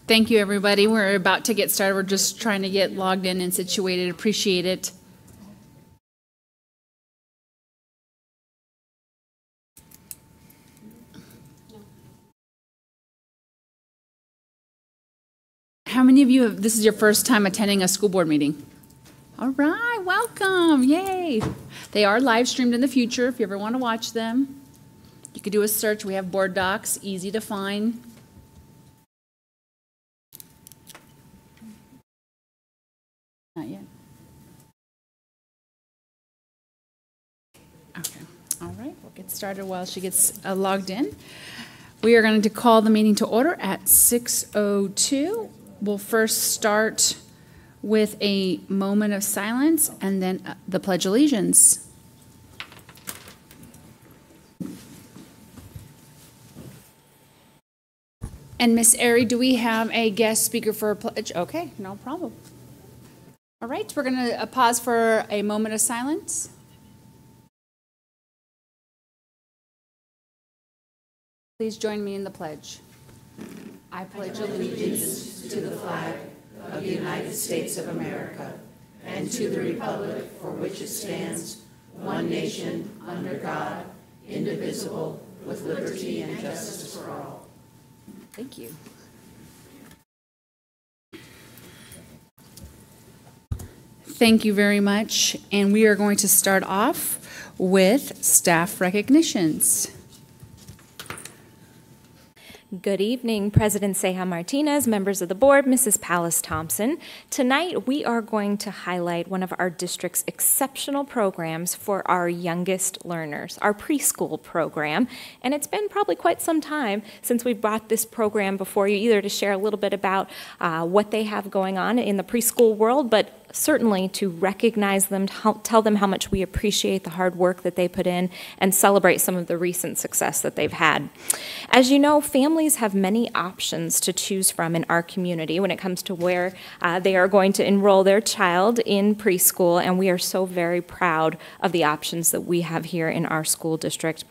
Thank you, everybody. We're about to get started. We're just trying to get logged in and situated. Appreciate it. How many of you have, this is your first time attending a school board meeting? All right, welcome, yay. They are live streamed in the future if you ever want to watch them. You could do a search. We have board docs, easy to find. Not yet. Okay, all right, we'll get started while she gets logged in. We are going to call the meeting to order at 6:02. We'll first start with a moment of silence and then the Pledge of Allegiance. And Miss Airy, do we have a guest speaker for a pledge? Okay, no problem. All right, we're going to pause for a moment of silence. Please join me in the pledge. I pledge allegiance to the flag of the United States of America and to the republic for which it stands, one nation, under God, indivisible, with liberty and justice for all. Thank you. Thank you very much. And we are going to start off with staff recognitions. Good evening, President Ceja Martinez, members of the board, Mrs. Pallas Thompson. Tonight, we are going to highlight one of our district's exceptional programs for our youngest learners, our preschool program. And it's been probably quite some time since we brought this program before you, either to share a little bit about what they have going on in the preschool world, but certainly to recognize them, tell them how much we appreciate the hard work that they put in, and celebrate some of the recent success that they've had. As you know, families have many options to choose from in our community when it comes to where they are going to enroll their child in preschool, and we are so very proud of the options that we have here in our school district.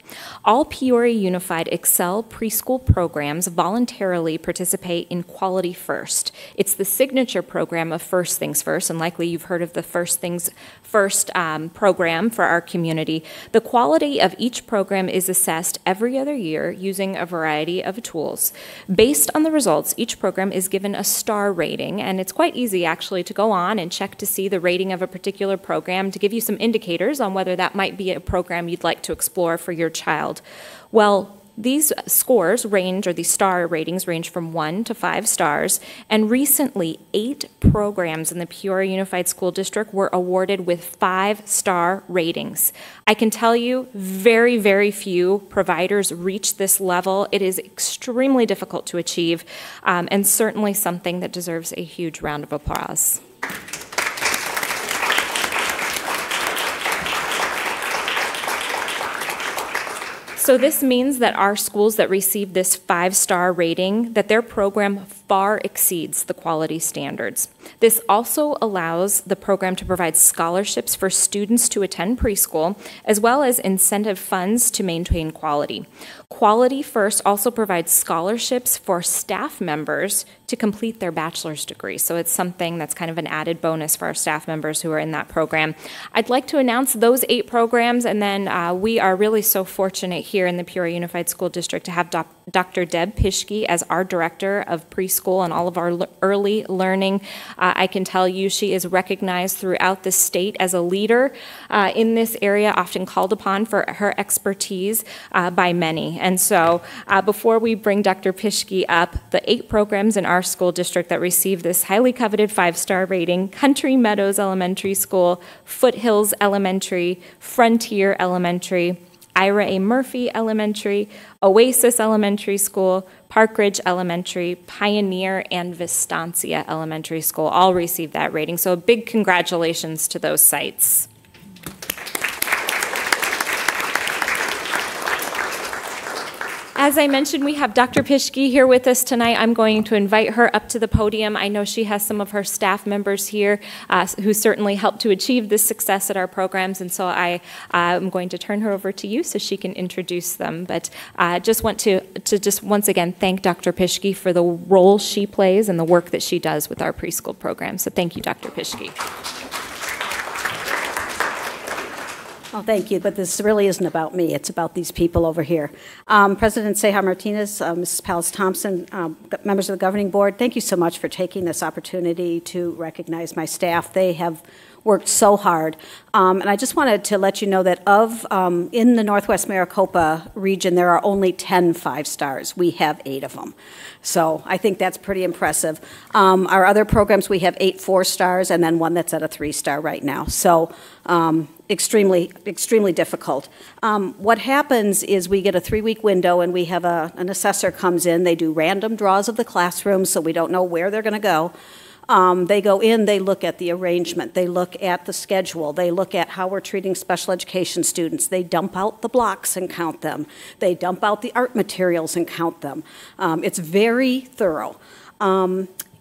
All Peoria Unified Excel preschool programs voluntarily participate in Quality First. It's the signature program of First Things First, and likely you've heard of the First Things First program for our community. The quality of each program is assessed every other year using a variety of tools. Based on the results, each program is given a star rating, and it's quite easy actually to go on and check to see the rating of a particular program to give you some indicators on whether that might be a program you'd like to explore for your child. Well, these scores range, or these star ratings range from 1 to 5 stars, and recently 8 programs in the Peoria Unified School District were awarded with 5-star ratings. I can tell you very, very few providers reach this level. It is extremely difficult to achieve, and certainly something that deserves a huge round of applause. So this means that our schools that receive this 5-star rating, that their program far exceeds the quality standards. This also allows the program to provide scholarships for students to attend preschool, as well as incentive funds to maintain quality. Quality First also provides scholarships for staff members to complete their bachelor's degree. So it's something that's kind of an added bonus for our staff members who are in that program. I'd like to announce those 8 programs, and then we are really so fortunate here in the Peoria Unified School District to have Dr. Deb Pischke as our director of preschool and all of our early learning. I can tell you she is recognized throughout the state as a leader in this area, often called upon for her expertise by many. And so before we bring Dr. Pischke up, the 8 programs in our school district that receive this highly coveted 5-star rating: Country Meadows Elementary School, Foothills Elementary, Frontier Elementary, Ira A. Murphy Elementary, Oasis Elementary School, Park Ridge Elementary, Pioneer, and Vistancia Elementary School all received that rating. So a big congratulations to those sites. As I mentioned, we have Dr. Pischke here with us tonight. I'm going to invite her up to the podium. I know she has some of her staff members here who certainly helped to achieve this success at our programs, and so I'm going to turn her over to you so she can introduce them. But I just want to just once again thank Dr. Pischke for the role she plays and the work that she does with our preschool program. So thank you, Dr. Pischke. Oh, thank you, but this really isn't about me. It's about these people over here. President Ceja Martinez, Mrs. Pallas Thompson, members of the governing board, thank you so much for taking this opportunity to recognize my staff. They have worked so hard. And I just wanted to let you know that in the Northwest Maricopa region, there are only 10 5-stars. We have 8 of them. So I think that's pretty impressive. Our other programs, we have 8 4-stars and then one that's at a 3-star right now. So extremely, extremely difficult. What happens is we get a 3-week window and we have an assessor comes in. They do random draws of the classroom so we don't know where they're going to go. They go in, they look at the arrangement, they look at the schedule, they look at how we're treating special education students, they dump out the blocks and count them, they dump out the art materials and count them. It's very thorough.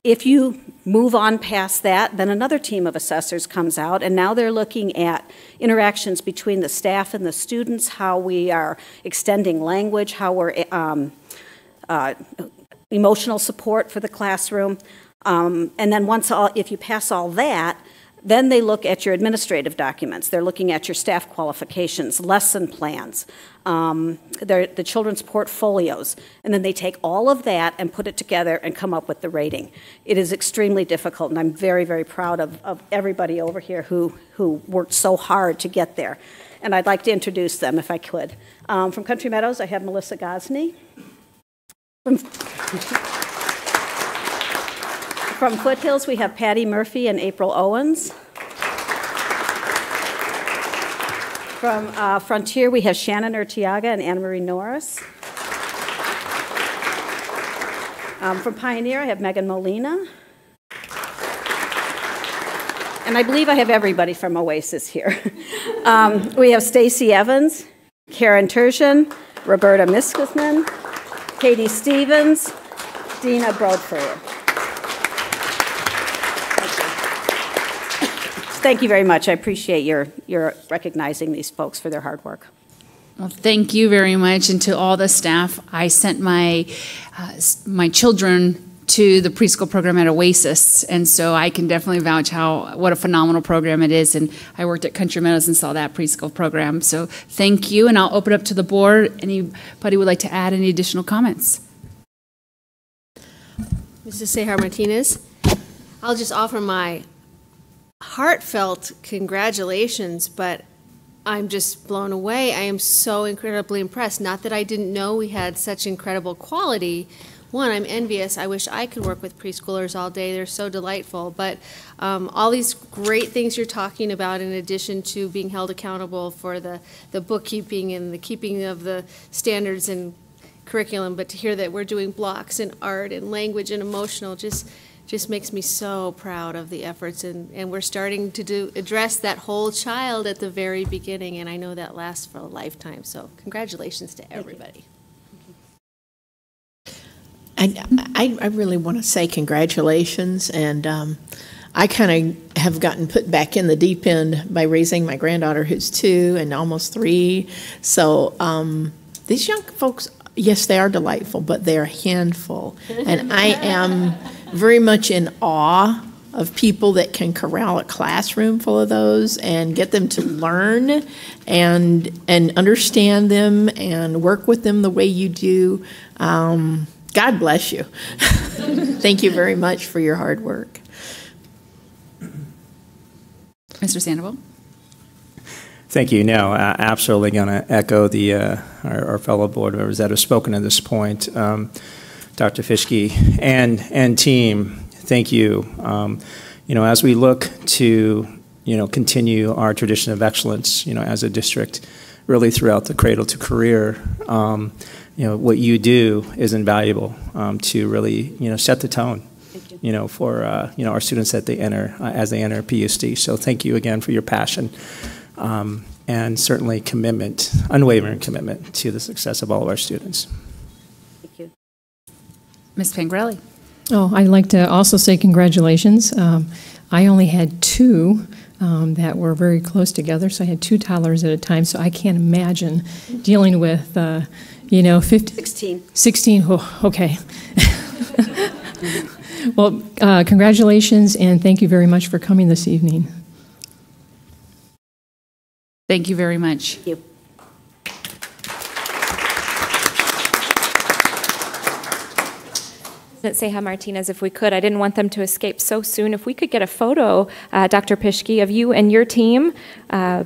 If you move on past that, then another team of assessors comes out, and now they're looking at interactions between the staff and the students, how we are extending language, how we're emotional support for the classroom. And then if you pass all that, then they look at your administrative documents. They're looking at your staff qualifications, lesson plans, the children's portfolios, and then they take all of that and put it together and come up with the rating. It is extremely difficult, and I'm very, very proud of everybody over here who worked so hard to get there. And I'd like to introduce them if I could. From Country Meadows, I have Melissa Gosney. From Foothills, we have Patty Murphy and April Owens. From Frontier, we have Shannon Urtiaga and Anna Marie Norris. From Pioneer, I have Megan Molina. And I believe I have everybody from Oasis here. We have Stacy Evans, Karen Tertian, Roberta Miskisman, Katie Stevens, Dina Brodford. Thank you very much. I appreciate your recognizing these folks for their hard work. Well, thank you very much, and to all the staff. I sent my children to the preschool program at Oasis, and so I can definitely vouch what a phenomenal program it is. And I worked at Country Meadows and saw that preschool program. So thank you, and I'll open up to the board. Anybody would like to add any additional comments? Mrs. Ceja Martinez, I'll just offer my heartfelt congratulations, but I'm just blown away. I am so incredibly impressed. Not that I didn't know we had such incredible quality. One, I'm envious. I wish I could work with preschoolers all day. They're so delightful. But all these great things you're talking about, in addition to being held accountable for the bookkeeping and the keeping of the standards and curriculum, but to hear that we're doing blocks in art and language and emotional just makes me so proud of the efforts, and we're starting to address that whole child at the very beginning, and I know that lasts for a lifetime. So congratulations to everybody. I really want to say congratulations, and I kind of have gotten put back in the deep end by raising my granddaughter who's 2 and almost 3. So these young folks, yes, they are delightful, but they're a handful, and I am very much in awe of people that can corral a classroom full of those and get them to learn and understand them and work with them the way you do. God bless you. Thank you very much for your hard work. Mr. Sandoval? Thank you. No, absolutely going to echo our fellow board members that have spoken at this point. Dr. Pischke and team, thank you. As we look to, continue our tradition of excellence, as a district, really throughout the cradle to career, what you do is invaluable to really, set the tone, for, our students that as they enter PUSD. So thank you again for your passion and certainly commitment, unwavering commitment to the success of all of our students. Ms. Pangrelli. Oh, I'd like to also say congratulations. I only had two that were very close together, so I had two toddlers at a time, so I can't imagine dealing with, 16. 16, oh, okay. Well, congratulations, and thank you very much for coming this evening. Thank you very much. Thank you. President Ceja Martinez, if we could, I didn't want them to escape so soon. If we could get a photo, Dr. Pischke, of you and your team, I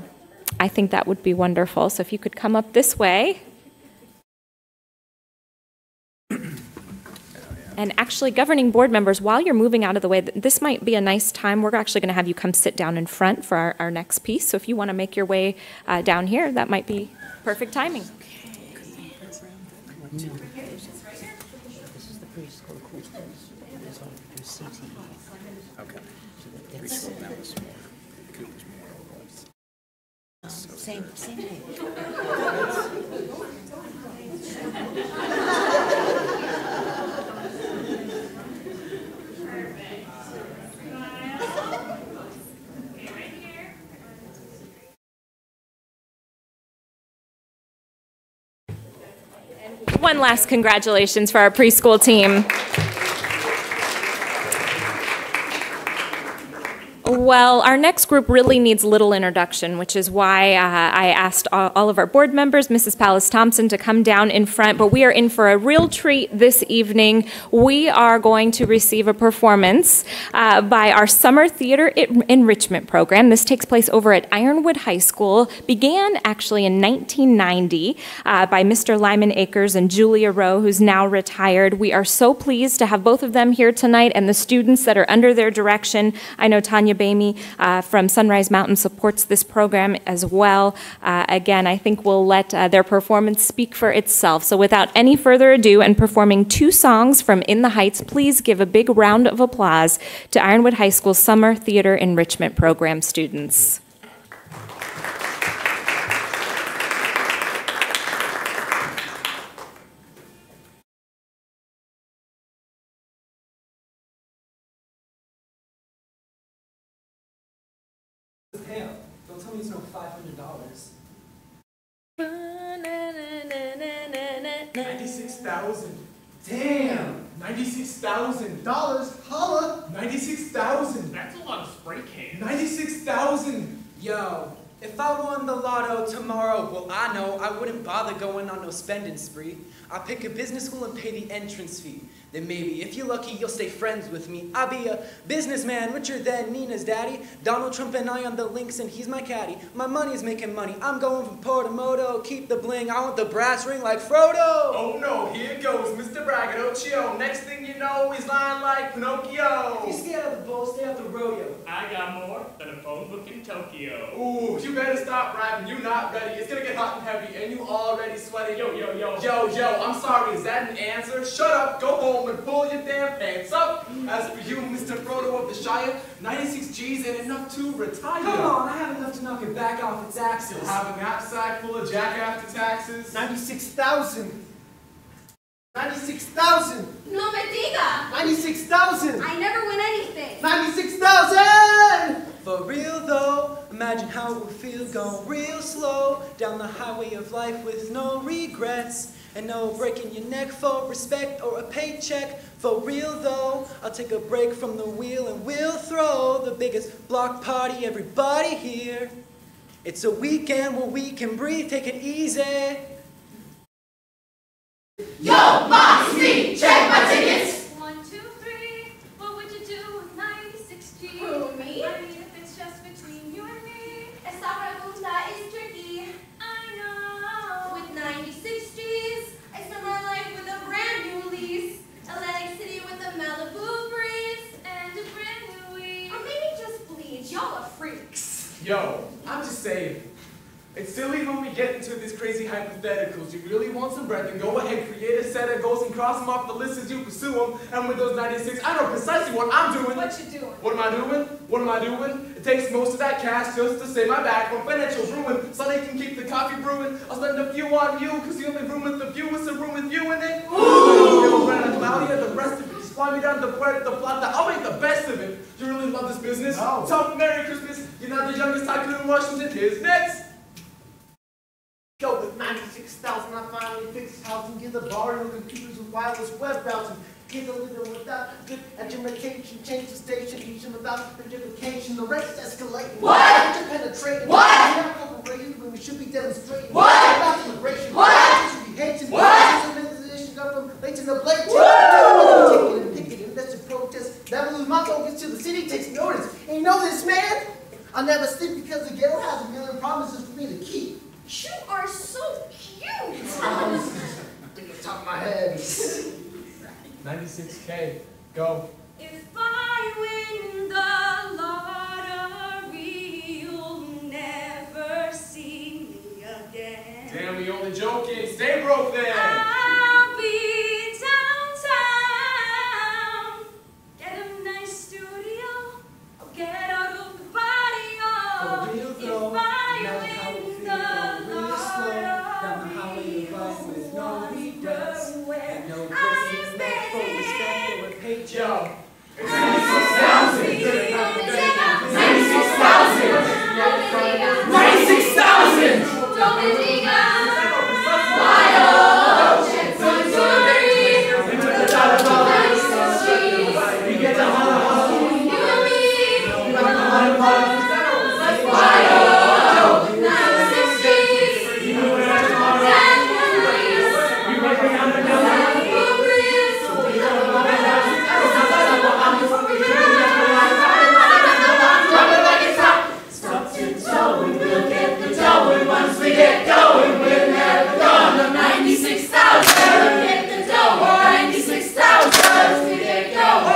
think that would be wonderful. So if you could come up this way. And actually, governing board members, while you're moving out of the way, this might be a nice time. We're actually going to have you come sit down in front for our next piece. So if you want to make your way down here, that might be perfect timing. This is the preschool. Okay. Same thing. One last congratulations for our preschool team. Well, our next group really needs little introduction, which is why I asked all of our board members, Mrs. Pallas Thompson, to come down in front, but we are in for a real treat this evening. We are going to receive a performance by our Summer Theater Enrichment Program. This takes place over at Ironwood High School, began actually in 1990 by Mr. Lyman Akers and Julia Rowe, who's now retired. We are so pleased to have both of them here tonight and the students that are under their direction. I know Tanya Bamey from Sunrise Mountain supports this program as well. Again, I think we'll let their performance speak for itself. So without any further ado, and performing two songs from In the Heights, please give a big round of applause to Ironwood High School Summer Theater Enrichment Program students. Don't tell me it's no $500. 96,000. Damn. $96,000. Holla. 96,000. That's a lot of spray cans. 96,000. Yo, if I won the lotto tomorrow, well, I know I wouldn't bother going on no spending spree. I pick a business school and pay the entrance fee. Then maybe, if you're lucky, you'll stay friends with me. I'll be a businessman, richer than Nina's daddy. Donald Trump and I on the links, and he's my caddy. My money's making money. I'm going from Portamoto. Keep the bling. I want the brass ring like Frodo. Oh no, here goes Mr. Braggadocio. Next thing you know, he's lying like Pinocchio. You scared of the bull, stay off the rodeo. I got more than a phone book in Tokyo. Ooh, you better stop rapping. You not ready. It's gonna get hot and heavy, and you already sweating. Yo. Yo, I'm sorry. Is that an answer? Shut up. Go home and pull your damn pants up. As for you, Mr. Frodo of the Shire, 96 G's ain't enough to retire. Come on, I have enough to knock it back off its axis. You'll have a knapsack full of jack after taxes. 96,000. 96,000. No me diga. 96,000. I never win anything. 96,000. For real though, imagine how it would feel going real slow down the highway of life with no regrets. And no breaking your neck for respect or a paycheck. For real though, I'll take a break from the wheel and we'll throw the biggest block party everybody here. It's a weekend where we can breathe, take it easy. Yo, Moxie, check my tickets. 1, 2, 3. What would you do with 96 G's? Who, me? I mean, if it's just between you and me. Esta pregunta is tricky. I know. With 96 G's, I start my life with a brand new lease. Atlantic City with a Malibu breeze. And a brand new week. Or maybe just bleach. Y'all are freaks. Yo, I'm just saying. It's silly when we get into these crazy hypotheticals. You really want some bread, then go ahead, create a set of goals and cross them off the list as you pursue them. And with those 96, I know precisely what I'm doing. What you doing? What am I doing? What am I doing? It takes most of that cash just to save my back from financial ruin, so they can keep the coffee brewing. I'll spend a few on you, cause the only room with the view is a room with you in it. Ooh! Claudia, the rest of it. Just fly me down to Puerto Plata. I'll make the best of it. You really love this business? No. Tell me Merry Christmas. You're not the youngest tycoon in Washington. Here's next. Yo, with 96,000, I finally fixed his house and get the bar and computers with wireless web browsing. Get a little without good education, change the station, each without education. The rates escalating. What? Penetrating. What? We're not corporations when we should be demonstrating. What? About immigration. What? Should be hating. What? Positions up from blatant to blatant. What? Taking and picking, investor protest. Never lose my focus till the city takes notice. And you know this, man? I'll never sleep because the ghetto has a million promises for me to keep. You are so cute. Think of the top of my head. 96K. Go. If I win the lottery, you'll never see me again. Damn, we only joking. Stay broke then. I'll be downtown. Get a nice studio. I'll get out of the barrio. For real though, If I now how win it the feel, real slow, down the highway of life with no regrets, and no breaking neck for respect or a paycheck. Yo. It's 96,000!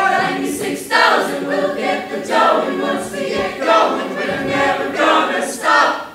96,000, we'll get the dough, and once we get going, we're never gonna stop.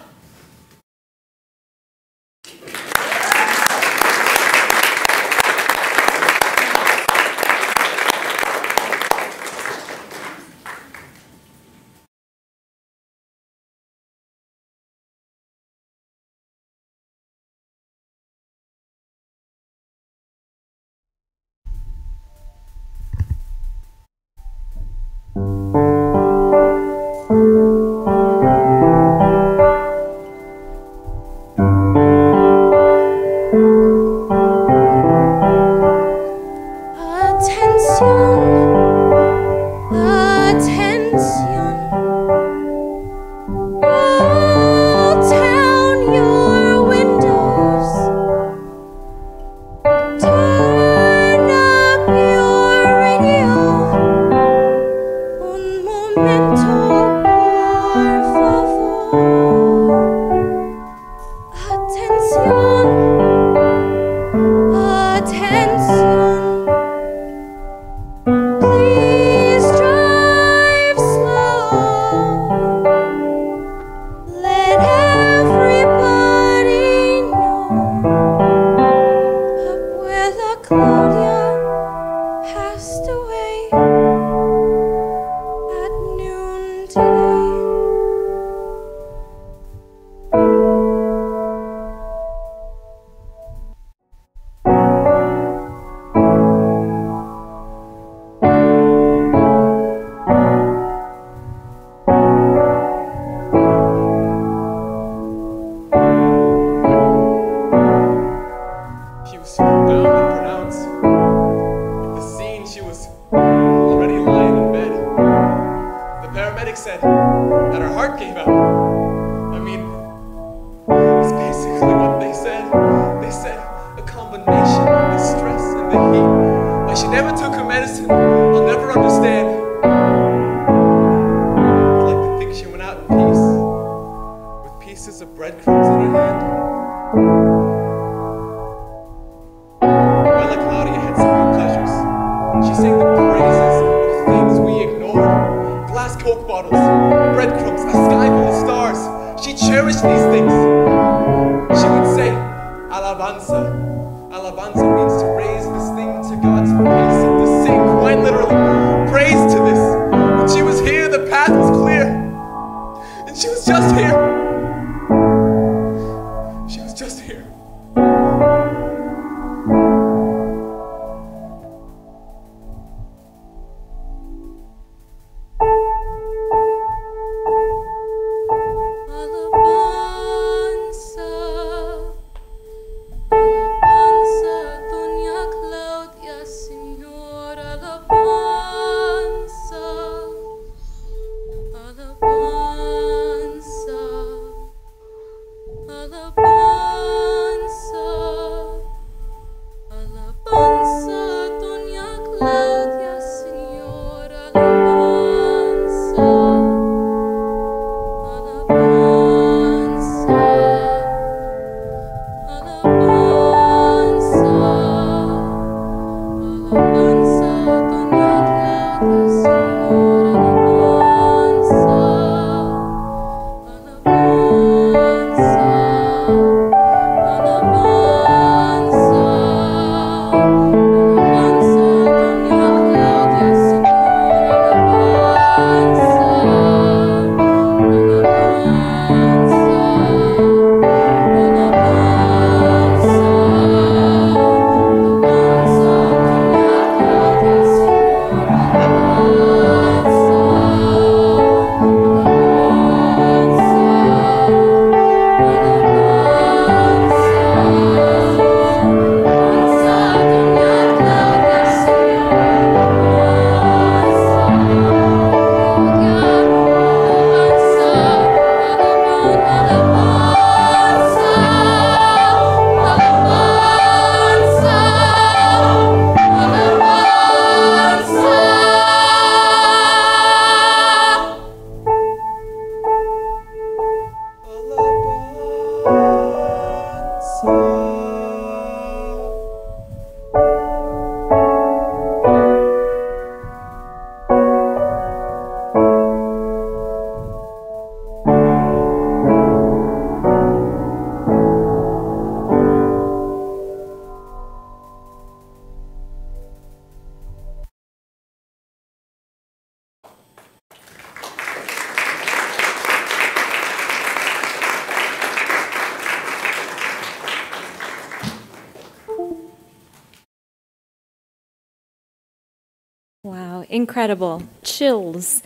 incredible. Chills.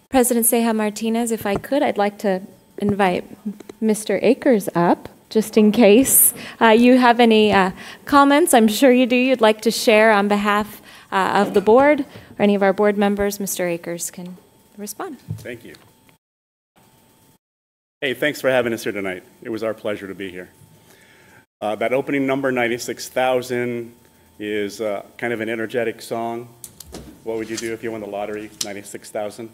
President Ceja Martinez, if I could, I'd like to invite Mr. Akers up, just in case you have any comments. I'm sure you do. You'd like to share on behalf of the board or any of our board members. Mr. Akers can respond. Thank you. Hey, thanks for having us here tonight. It was our pleasure to be here. That opening number, 96,000, is kind of an energetic song. What would you do if you won the lottery, 96,000?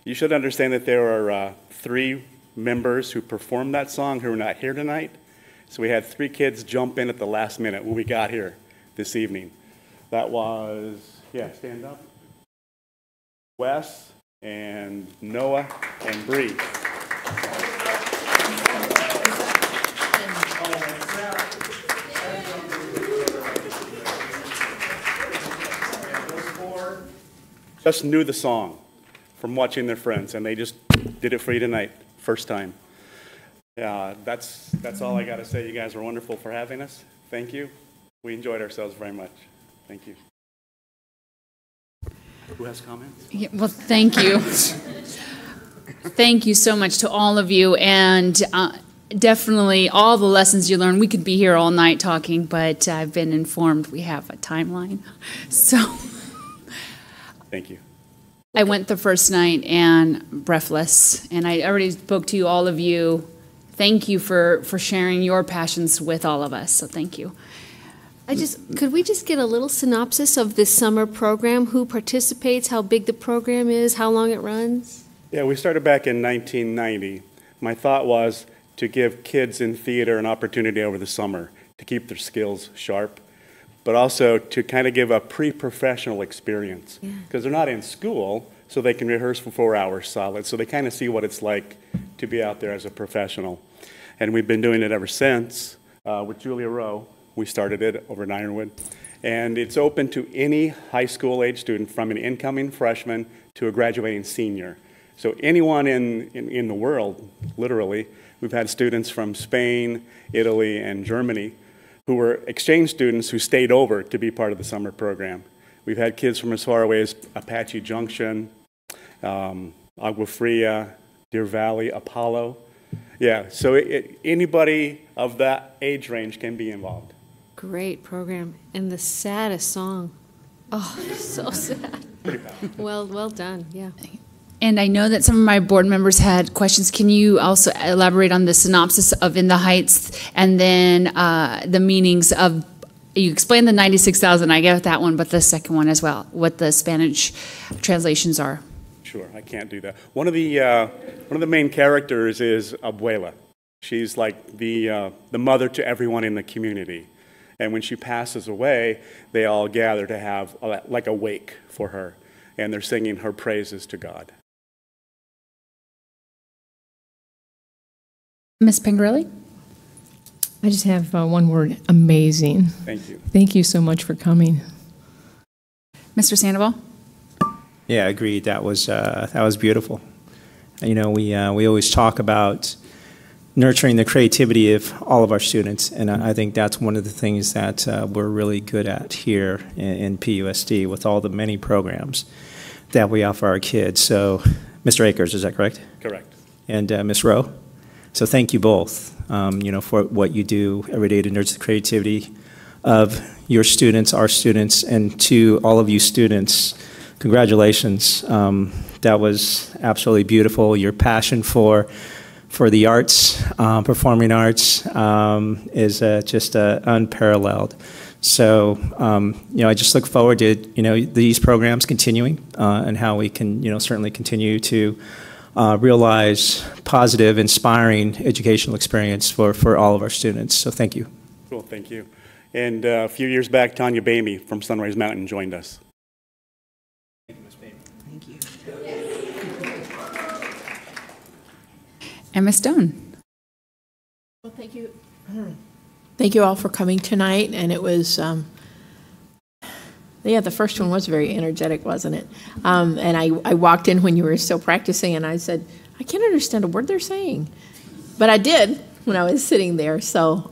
You should understand that there are 3 members who performed that song who are not here tonight. So we had 3 kids jump in at the last minute when we got here this evening. That was, yeah, stand up. Wes and Noah and Bree. Just knew the song from watching their friends, and they just did it for you tonight, first time. That's all I got to say. You guys were wonderful for having us. Thank you. We enjoyed ourselves very much. Thank you. Who has comments? Yeah, well, thank you. Thank you so much to all of you, and definitely all the lessons you learned. We could be here all night talking, but I've been informed we have a timeline. So thank you. I went the first night and breathless, and I already spoke to all of you. Thank you for sharing your passions with all of us, so thank you. Could we just get a little synopsis of this summer program? Who participates, how big the program is, how long it runs? Yeah, we started back in 1990. My thought was to give kids in theater an opportunity over the summer to keep their skills sharp, but also to kind of give a pre-professional experience. Because they're not in school, so they can rehearse for 4 hours solid, so they kind of see what it's like to be out there as a professional. And we've been doing it ever since with Julia Rowe. We started it over in Ironwood. And it's open to any high school age student, from an incoming freshman to a graduating senior. So anyone in the world, literally. We've had students from Spain, Italy, and Germany who were exchange students who stayed over to be part of the summer program. We've had kids from as far away as Apache Junction, Agua Fria, Deer Valley, Apollo. Yeah, so anybody of that age range can be involved. Great program. And the saddest song. Oh, so sad. Pretty powerful. Well done, yeah. And I know that some of my board members had questions. Can you also elaborate on the synopsis of In the Heights, and then the meanings of, you explained the 96,000, I get that one, but the second one as well, what the Spanish translations are. Sure, I can't do that. One of the main characters is Abuela. She's like the mother to everyone in the community. And when she passes away, they all gather to have like a wake for her, and they're singing her praises to God. Ms. Pingarelli? I just have one word: amazing. Thank you. Thank you so much for coming. Mr. Sandoval? Yeah, agreed. That was beautiful. You know, we always talk about nurturing the creativity of all of our students, and I think that's one of the things that we're really good at here in PUSD with all the many programs that we offer our kids. So, Mr. Akers, is that correct? Correct. And Ms. Rowe? So thank you both, you know, for what you do every day to nurture the creativity of your students, our students, and to all of you students, congratulations. That was absolutely beautiful. Your passion for the arts, performing arts, is just unparalleled. So, you know, I just look forward to, you know, these programs continuing and how we can, you know, certainly continue to realize positive, inspiring educational experience for all of our students. So thank you. Cool, thank you. And a few years back, Tanya Bamey from Sunrise Mountain joined us. Thank you, Ms. Bamey. Thank you. And Ms. Stone? Well, thank you. Thank you all for coming tonight, and it was, yeah, the first one was very energetic, wasn't it? And I walked in when you were still practicing, and I said, I can't understand a word they're saying. But I did when I was sitting there. So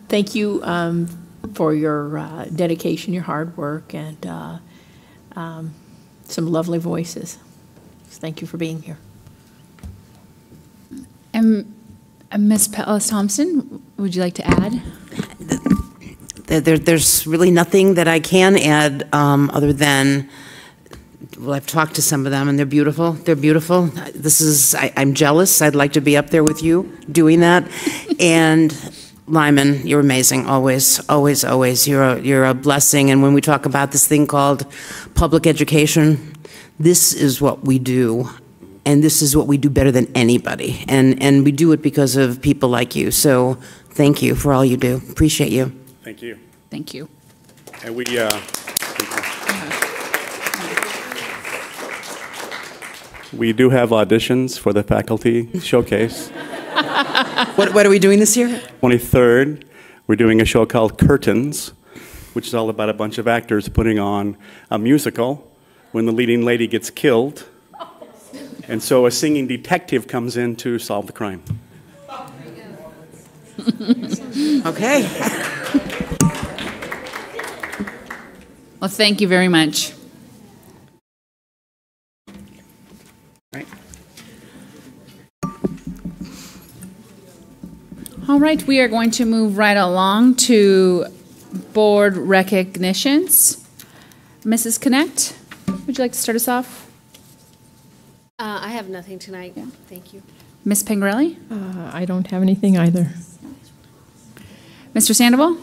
thank you for your dedication, your hard work, and some lovely voices. Thank you for being here. And Ms. Pellis-Thompson, would you like to add? There's really nothing that I can add other than, well, I've talked to some of them, and they're beautiful. They're beautiful. I'm jealous. I'd like to be up there with you doing that. And Lyman, you're amazing, always, always, always. You're a blessing. And when we talk about this thing called public education, this is what we do. And this is what we do better than anybody. And we do it because of people like you. So thank you for all you do. Appreciate you. Thank you. Thank you. And we, we do have auditions for the faculty showcase. What are we doing this year? 23rd, we're doing a show called Curtains, which is all about a bunch of actors putting on a musical when the leading lady gets killed. And so a singing detective comes in to solve the crime. Okay. Well, thank you very much. All right, we are going to move right along to board recognitions. Mrs. Connect, would you like to start us off? I have nothing tonight. Yeah. Thank you. Ms. Pingrelli? I don't have anything either. Mr. Sandoval?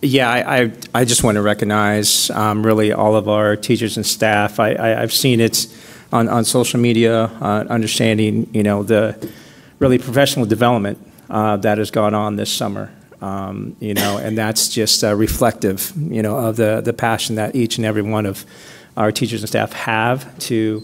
Yeah, I just want to recognize really all of our teachers and staff. I've seen it on social media, understanding, the really professional development that has gone on this summer, and that's just reflective, of the passion that each and every one of our teachers and staff have to,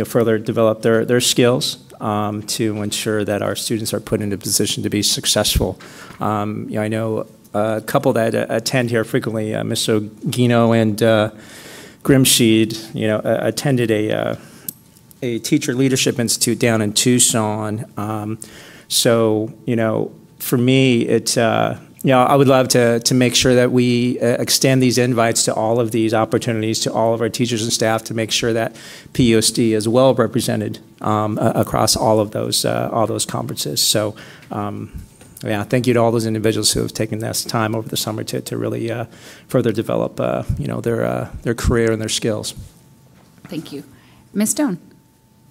further develop their skills to ensure that our students are put in a position to be successful. I know a couple that attend here frequently, Ms. Ogino and Grimsheed, attended a teacher leadership institute down in Tucson. So, for me, it's, I would love to make sure that we extend these invites to all of these opportunities to all of our teachers and staff to make sure that PUSD is well represented across all of those conferences. So, yeah, thank you to all those individuals who have taken this time over the summer to really further develop, their career and their skills. Thank you. Ms. Stone?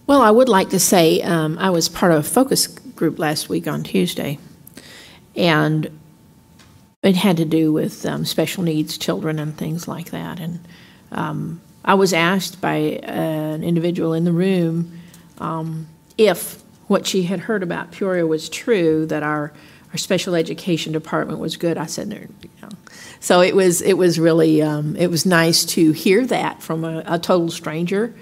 Well, I would like to say I was part of a focus group last week on Tuesday, and it had to do with special needs children and things like that. And I was asked by an individual in the room if what she had heard about Peoria was true, that our special education department was good. I said, no. So it was really, it was nice to hear that from a total stranger.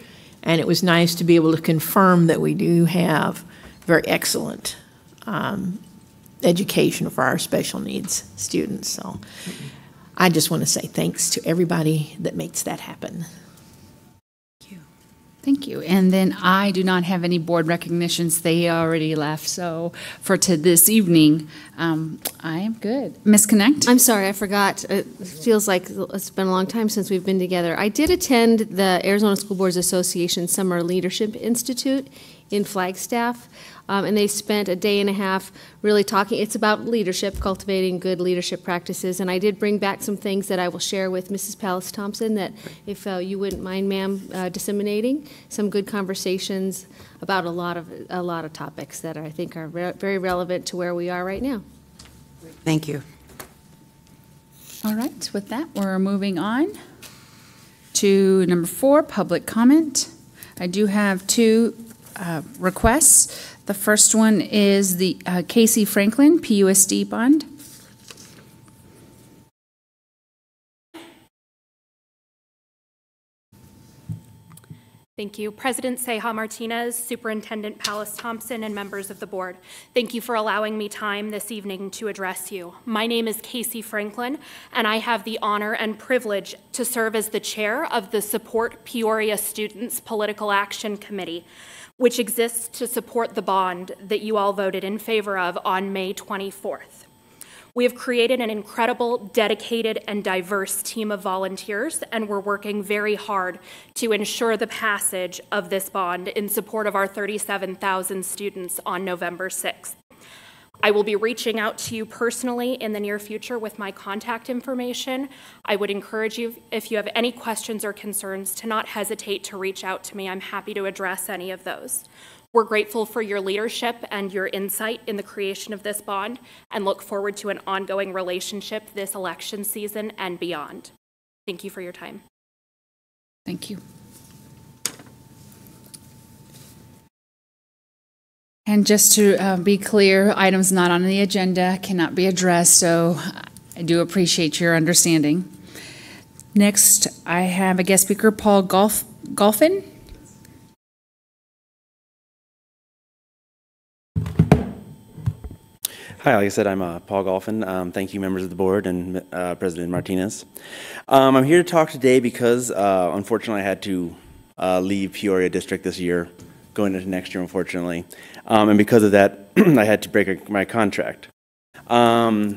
And it was nice to be able to confirm that we do have very excellent education for our special needs students. So I just want to say thanks to everybody that makes that happen. Thank you. And then I do not have any board recognitions. They already left. So for this evening, I am good. Ms. Connect? I'm sorry, I forgot. It feels like it's been a long time since we've been together. I did attend the Arizona School Boards Association Summer Leadership Institute in Flagstaff. And they spent a day and a half really talking. It's about leadership, cultivating good leadership practices. And I did bring back some things that I will share with Mrs. Pellis-Thompson that, if you wouldn't mind, ma'am, disseminating some good conversations about a lot of topics that I think are very relevant to where we are right now. Thank you. All right. With that, we're moving on to number 4, public comment. I do have 2 requests. The first one is the Casey Franklin PUSD bond. Thank you. President Ceja Martinez, Superintendent Pellis-Thompson, and members of the board. Thank you for allowing me time this evening to address you. My name is Casey Franklin, and I have the honor and privilege to serve as the chair of the Support Peoria Students Political Action Committee, which exists to support the bond that you all voted in favor of on May 24th. We have created an incredible, dedicated, and diverse team of volunteers, and we're working very hard to ensure the passage of this bond in support of our 37,000 students on November 6th. I will be reaching out to you personally in the near future with my contact information. I would encourage you, if you have any questions or concerns, to not hesitate to reach out to me. I'm happy to address any of those. We're grateful for your leadership and your insight in the creation of this bond and look forward to an ongoing relationship this election season and beyond. Thank you for your time. Thank you. And just to be clear, items not on the agenda cannot be addressed, so I do appreciate your understanding. Next, I have a guest speaker, Paul Golphin. Hi, like I said, I'm Paul Golphin. Thank you, members of the board and President Martinez. I'm here to talk today because, unfortunately, I had to leave Peoria District this year, going into next year, unfortunately. And because of that, I had to break my contract. Really,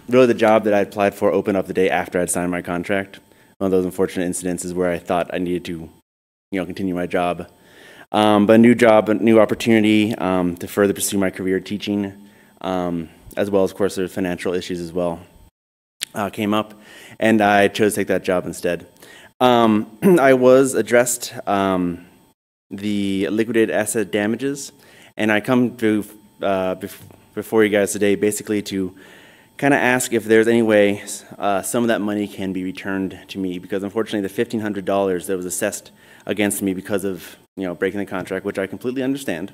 the job that I applied for opened up the day after I'd signed my contract. One of those unfortunate incidences where I thought I needed to, continue my job. But a new job, a new opportunity to further pursue my career teaching, as well as, of course, there's financial issues as well, came up, and I chose to take that job instead. I was addressed the liquidated asset damages, and I come to before you guys today basically to kind of ask if there's any way some of that money can be returned to me, because unfortunately the $1,500 that was assessed against me because of breaking the contract, which I completely understand,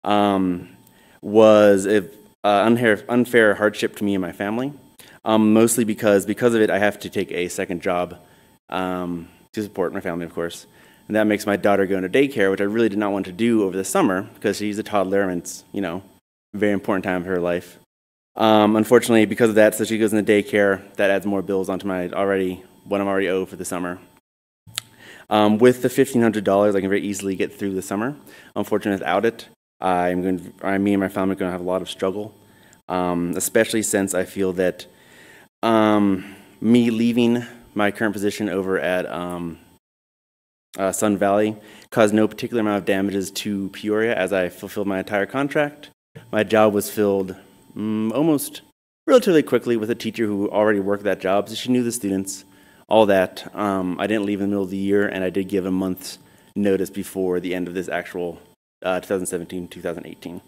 was an unfair hardship to me and my family, mostly because of it I have to take a second job to support my family, of course. And that makes my daughter go into daycare, which I really did not want to do over the summer because she's a toddler and it's, a very important time of her life. Unfortunately, because of that, so she goes into daycare, that adds more bills onto what I'm already owed for the summer. With the $1,500, I can very easily get through the summer. Unfortunately, without it, me and my family are going to have a lot of struggle, especially since I feel that me leaving my current position over at Sun Valley caused no particular amount of damages to Peoria as I fulfilled my entire contract. My job was filled almost relatively quickly with a teacher who already worked that job, so she knew the students, all that. I didn't leave in the middle of the year, and I did give a month's notice before the end of this actual 2017-2018.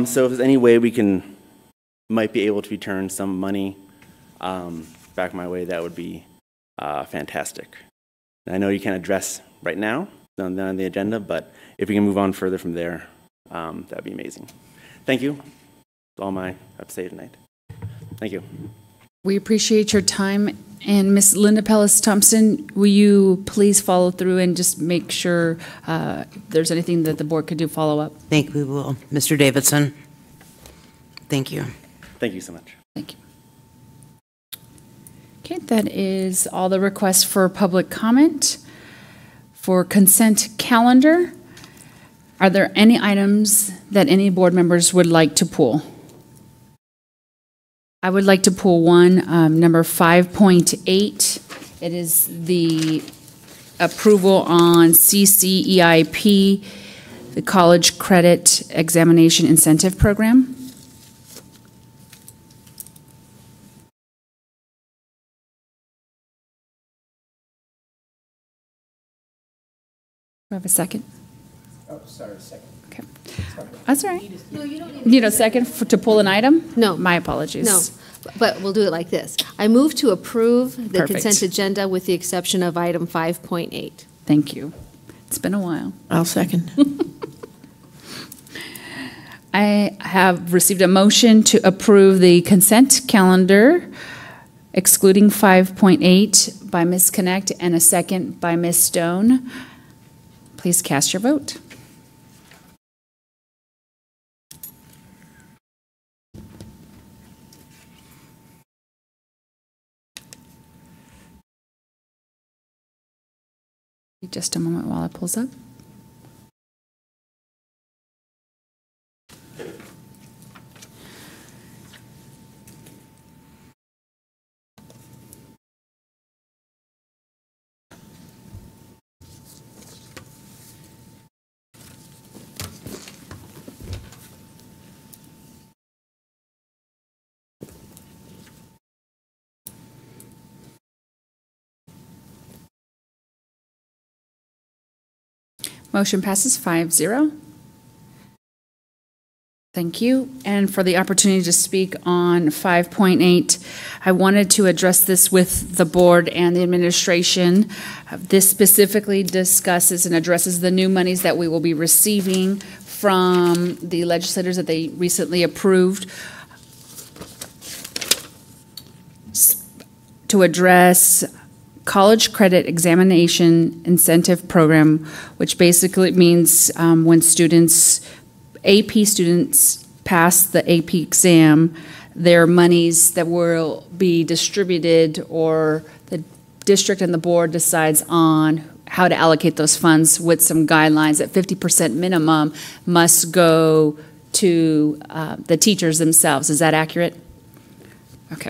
So if there's any way we might be able to return some money back my way, that would be fantastic. I know you can't address right now, not on the agenda, but if we can move on further from there, that'd be amazing. Thank you. That's all I have to say tonight. Thank you. We appreciate your time. And Ms. Linda Pellis-Thompson, will you please follow through and just make sure there's anything that the board could do follow up? Thank you, we will. Mr. Davidson. Thank you. Thank you so much. Thank you. Okay, that is all the requests for public comment. For consent calendar, are there any items that any board members would like to pull? I would like to pull one, number 5.8. It is the approval on CCEIP, the College Credit Examination Incentive Program. Do I have a second? Oh, sorry, second. Okay. That's all right. No, you don't need a second to pull an item? No. My apologies. No, but we'll do it like this. I move to approve the Perfect. consent agenda with the exception of item 5.8. Thank you. It's been a while. I'll second. I have received a motion to approve the consent calendar, excluding 5.8 by Ms. Connect, and a second by Ms. Stone. Please cast your vote. Just a moment while it pulls up. Motion passes 5-0. Thank you. And for the opportunity to speak on 5.8, I wanted to address this with the board and the administration. This specifically discusses and addresses the new monies that we will be receiving from the legislators that they recently approved to address college credit examination incentive program, which basically means when AP students pass the AP exam, their monies that will be distributed, or the district and the board decides on how to allocate those funds with some guidelines that 50% minimum must go to the teachers themselves. Is that accurate? Okay.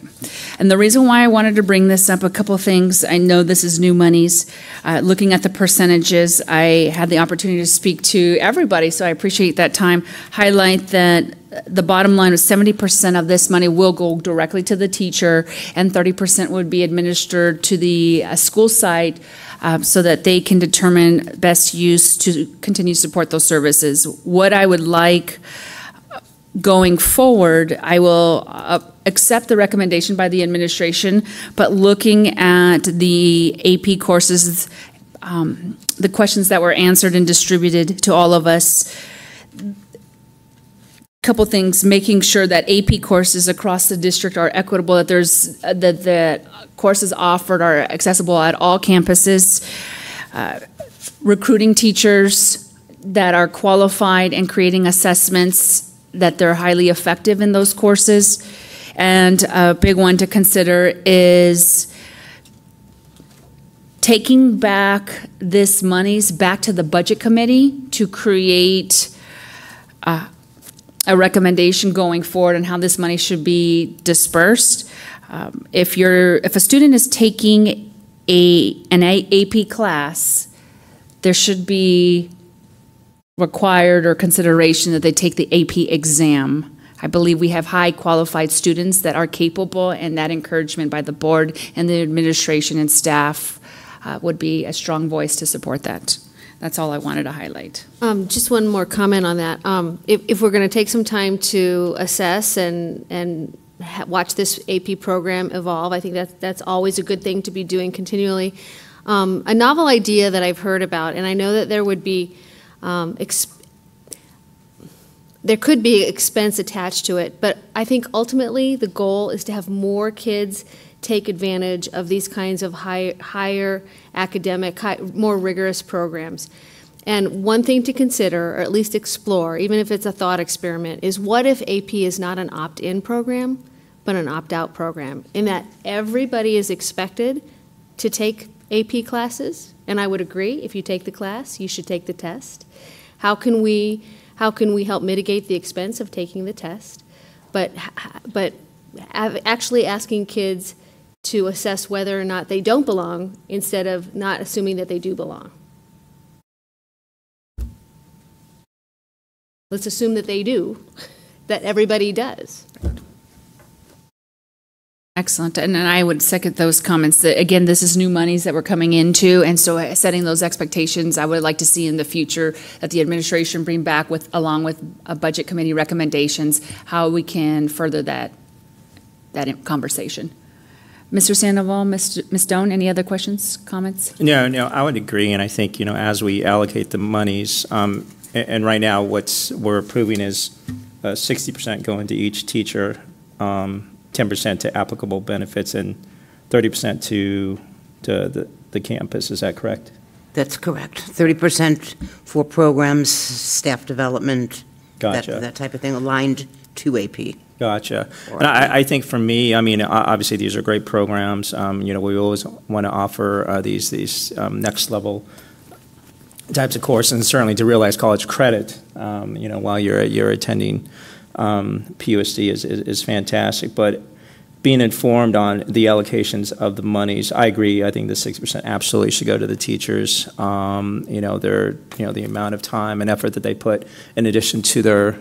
And the reason why I wanted to bring this up, a couple of things. I know this is new monies. Looking at the percentages, I had the opportunity to speak to everybody, so I appreciate that time. Highlight that the bottom line is 70% of this money will go directly to the teacher, and 30% would be administered to the school site so that they can determine best use to continue to support those services. What I would like going forward, I will accept the recommendation by the administration, but looking at the AP courses, the questions that were answered and distributed to all of us, couple things, making sure that AP courses across the district are equitable, that there's that the courses offered are accessible at all campuses, recruiting teachers that are qualified and creating assessments that they're highly effective in those courses. And a big one to consider is taking back this monies back to the budget committee to create a recommendation going forward on how this money should be dispersed. If a student is taking an AP class, there should be required or consideration that they take the AP exam. I believe we have high qualified students that are capable, and that encouragement by the board and the administration and staff would be a strong voice to support that. That's all I wanted to highlight. Just one more comment on that. If we're going to take some time to assess and watch this AP program evolve, I think that's always a good thing to be doing continually. A novel idea that I've heard about, and I know that there would be there could be expense attached to it, but I think ultimately the goal is to have more kids take advantage of these kinds of higher academic, more rigorous programs. And one thing to consider, or at least explore, even if it's a thought experiment, is what if AP is not an opt-in program, but an opt-out program, in that everybody is expected to take AP classes? And I would agree, if you take the class, you should take the test. How can we help mitigate the expense of taking the test, but actually asking kids to assess whether or not they don't belong instead of not assuming that they do belong? Let's assume that they do, that everybody does. Excellent, and I would second those comments. Again, this is new monies that we're coming into, and so setting those expectations, I would like to see in the future that the administration bring back along with a budget committee recommendations, how we can further that conversation. Mr. Sandoval, Ms. Stone, any other questions, comments? No, I would agree, and I think, as we allocate the monies, and right now we're approving is 60% going to each teacher, 10% to applicable benefits, and 30% to the campus. Is that correct? That's correct. 30% for programs, staff development, Gotcha. that type of thing, aligned to AP. Gotcha. And I think for me, obviously these are great programs. We always want to offer these next level types of courses, and certainly to realize college credit, while you're attending PUSD is fantastic. But being informed on the allocations of the monies, I agree. I think the 60% absolutely should go to the teachers. The amount of time and effort that they put in addition to their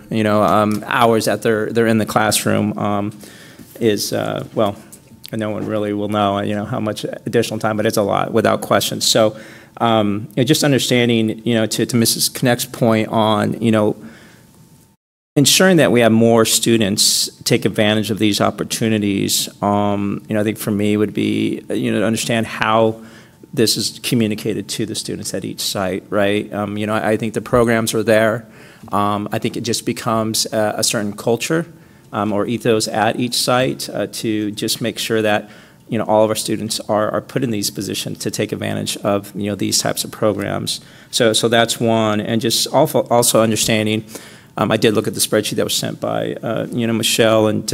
hours that they're in the classroom is no one really will know how much additional time, but it's a lot without question. So Just understanding, to Mrs. Connect's point on, ensuring that we have more students take advantage of these opportunities, I think for me would be, to understand how this is communicated to the students at each site, right? I think the programs are there. I think it just becomes a certain culture or ethos at each site to just make sure that all of our students are put in these positions to take advantage of these types of programs. So that's one, and just also understanding. I did look at the spreadsheet that was sent by Michelle, and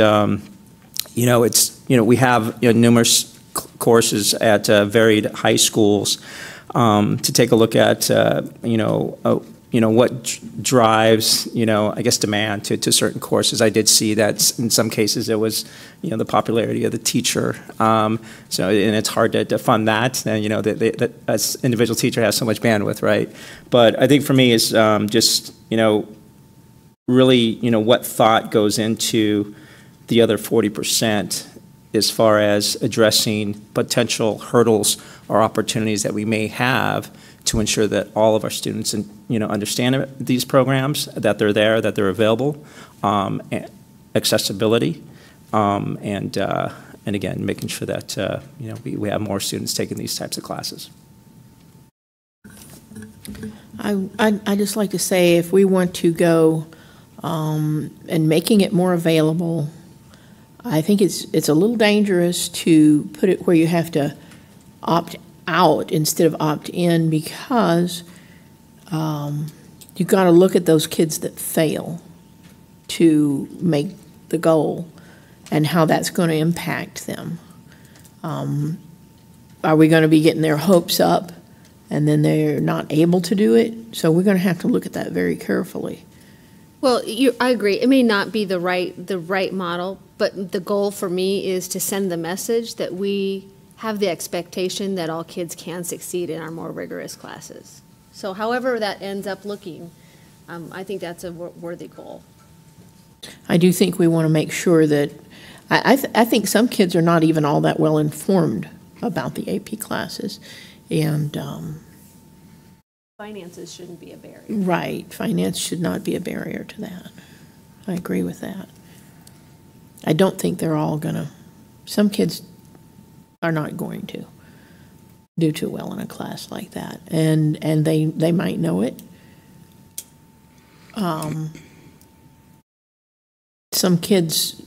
it's we have numerous courses at varied high schools to take a look at what drives I guess demand to certain courses. I did see that in some cases it was the popularity of the teacher. So and it's hard to fund that. And that as individual teacher has so much bandwidth, right? But I think for me is just really what thought goes into the other 40% as far as addressing potential hurdles or opportunities that we may have to ensure that all of our students understand these programs, that they're there, that they're available, accessibility, and again, making sure that we have more students taking these types of classes. I just like to say, if we want to go and making it more available, I think it's a little dangerous to put it where you have to opt out instead of opt in, because you've got to look at those kids that fail to make the goal and how that's going to impact them. Are we going to be getting their hopes up and then they're not able to do it? So we're going to have to look at that very carefully. Well, I agree. It may not be the right model, but the goal for me is to send the message that we have the expectation that all kids can succeed in our more rigorous classes. So however that ends up looking, I think that's a worthy goal. I do think we want to make sure that, I think some kids are not even all that well informed about the AP classes, and finances shouldn't be a barrier. Right, finance should not be a barrier to that. I agree with that. I don't think they're all gonna, some kids are not going to do too well in a class like that, and they might know it. Some kids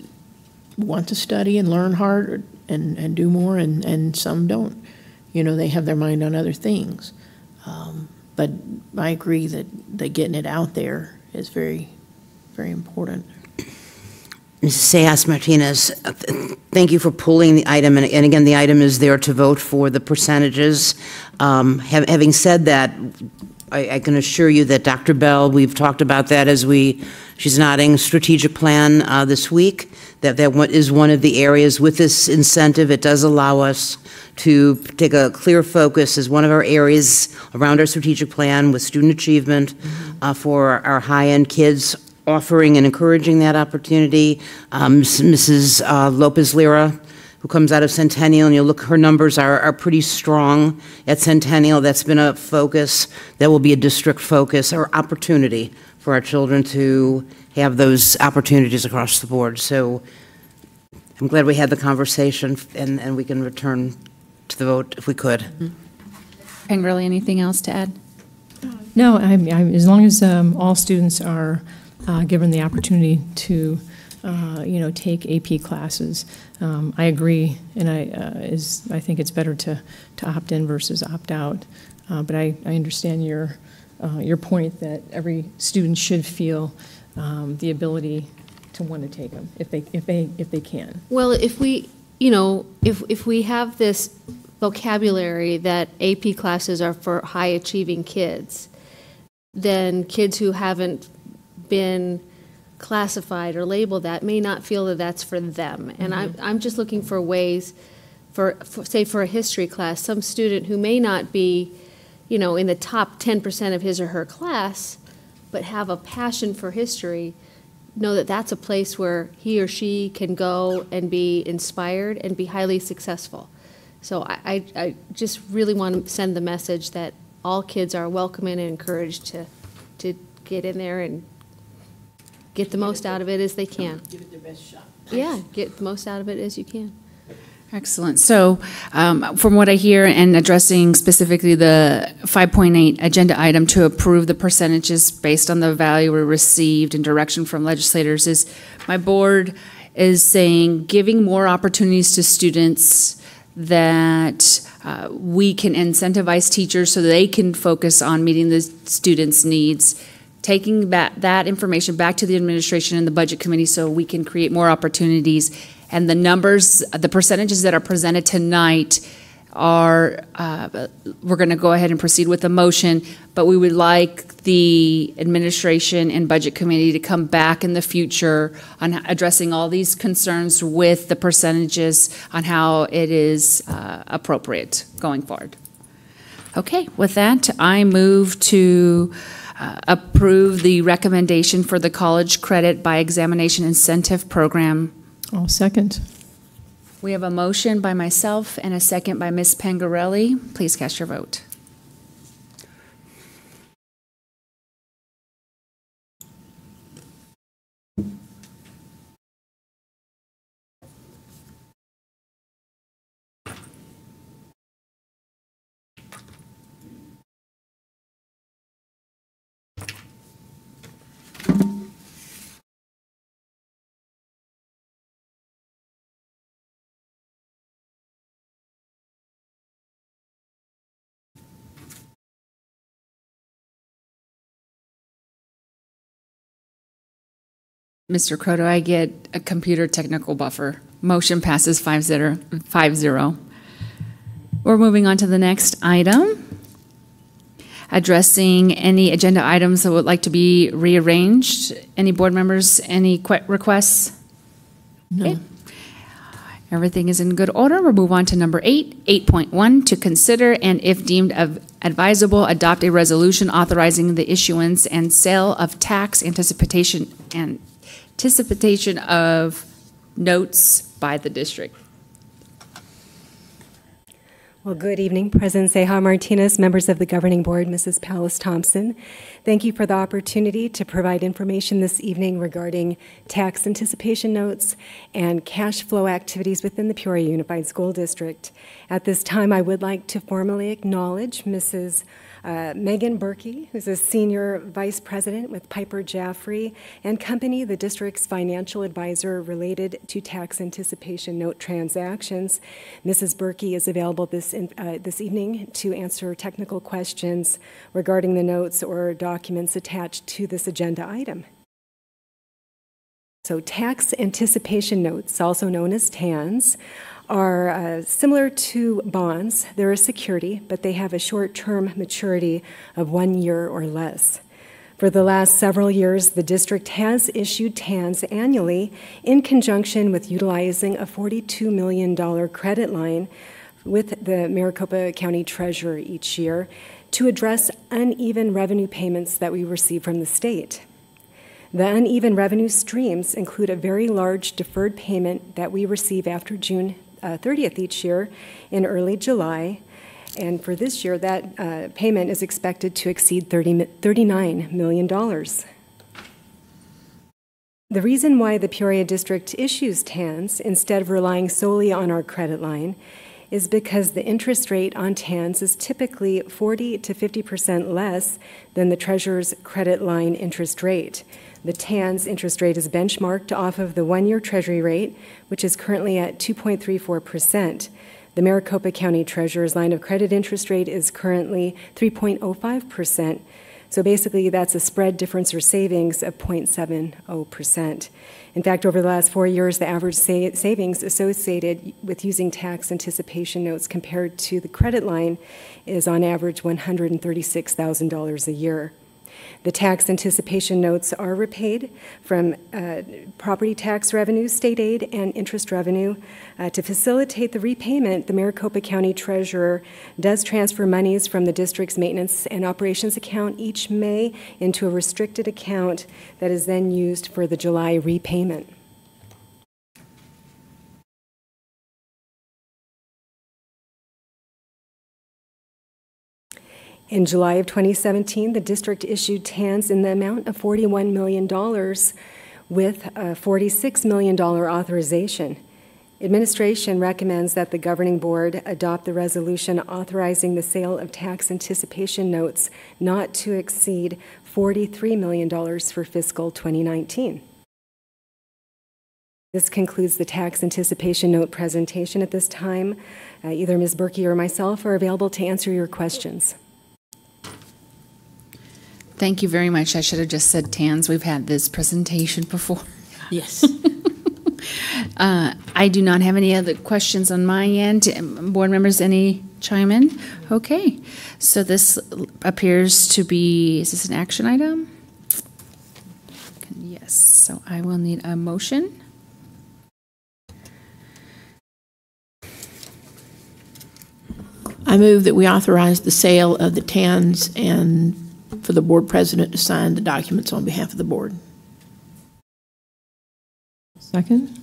want to study and learn hard and do more, and some don't. They have their mind on other things. But I agree that getting it out there is very, very important. Mrs. Sejas Martinez, thank you for pulling the item, and again, the item is there to vote for the percentages. Having said that, I can assure you that Dr. Bell, we've talked about that she's nodding, strategic plan this week, that is one of the areas with this incentive. It does allow us to take a clear focus as one of our areas around our strategic plan with student achievement for our high-end kids, offering and encouraging that opportunity. Mrs. Lopez-Lira, who comes out of Centennial, and you look, her numbers are pretty strong at Centennial. That's been a focus. That will be a district focus or opportunity for our children to have those opportunities across the board. So I'm glad we had the conversation, and we can return to the vote if we could. Pengerly, anything else to add? No, as long as all students are given the opportunity to, take AP classes, I agree, and I think it's better to opt in versus opt out. But I understand your point that every student should feel the ability to want to take them if they can. Well, if we have this vocabulary that AP classes are for high achieving kids, then kids who haven't been classified or labeled that may not feel that that's for them. And I'm just looking for ways say for a history class, some student who may not be, in the top 10% of his or her class, but have a passion for history, know that that's a place where he or she can go and be inspired and be highly successful. So I just really want to send the message that all kids are welcome and encouraged to get in there and get the most out of it as they can. Give it their best shot. Yeah, get the most out of it as you can. Excellent. So from what I hear, and addressing specifically the 5.8 agenda item to approve the percentages based on the value we received and direction from legislators, is my board is saying giving more opportunities to students, that we can incentivize teachers so they can focus on meeting the students' needs, taking that information back to the administration and the budget committee so we can create more opportunities. And the numbers, the percentages that are presented tonight are, we're going to go ahead and proceed with the motion, but we would like the administration and budget committee to come back in the future on addressing all these concerns with the percentages on how it is appropriate going forward. Okay, with that, I move to approve the recommendation for the College Credit by Examination Incentive Program. I'll second. We have a motion by myself and a second by Ms. Pangarelli. Please cast your vote. Mr. Croto, I get a computer technical buffer. Motion passes 5-0. We're moving on to the next item. Addressing any agenda items that would like to be rearranged. Any board members, any requests? No. Okay. Everything is in good order. We'll move on to number 8.1, to consider and if deemed advisable, adopt a resolution authorizing the issuance and sale of tax anticipation of notes by the district. Well, good evening, President Ceja Martinez, members of the Governing Board, Mrs. Pallas Thompson. Thank you for the opportunity to provide information this evening regarding tax anticipation notes and cash flow activities within the Peoria Unified School District. At this time, I would like to formally acknowledge Mrs. Megan Berkey, who's a Senior Vice President with Piper Jaffray and Company, the district's financial advisor related to tax anticipation note transactions. Mrs. Berkey is available this evening to answer technical questions regarding the notes or documents attached to this agenda item. So tax anticipation notes, also known as TANs, are similar to bonds. They're a security, but they have a short-term maturity of 1 year or less. For the last several years, the district has issued TANs annually in conjunction with utilizing a $42 million credit line with the Maricopa County Treasurer each year to address uneven revenue payments that we receive from the state. The uneven revenue streams include a very large deferred payment that we receive after June 30th each year in early July. And for this year, that payment is expected to exceed $39 million. The reason why the Peoria District issues TANs instead of relying solely on our credit line is because the interest rate on TANs is typically 40 to 50% less than the Treasurer's credit line interest rate. The TANs interest rate is benchmarked off of the 1 year Treasury rate, which is currently at 2.34%. The Maricopa County Treasurer's line of credit interest rate is currently 3.05%. So basically, that's a spread difference or savings of 0.70%. In fact, over the last 4 years, the average savings associated with using tax anticipation notes compared to the credit line is on average $136,000 a year. The tax anticipation notes are repaid from property tax revenue, state aid, and interest revenue. To facilitate the repayment, the Maricopa County Treasurer does transfer monies from the district's maintenance and operations account each May into a restricted account that is then used for the July repayment. In July of 2017, the district issued TANs in the amount of $41 million with a $46 million authorization. Administration recommends that the governing board adopt the resolution authorizing the sale of tax anticipation notes not to exceed $43 million for fiscal 2019. This concludes the tax anticipation note presentation at this time. Either Ms. Berkey or myself are available to answer your questions. Thank you very much. I should have just said TANs. We've had this presentation before. Yes. I do not have any other questions on my end. Board members, any chime in? Okay. So this appears to be, is this an action item? Yes. So I will need a motion. I move that we authorize the sale of the TANs and for the board president to sign the documents on behalf of the board. Second.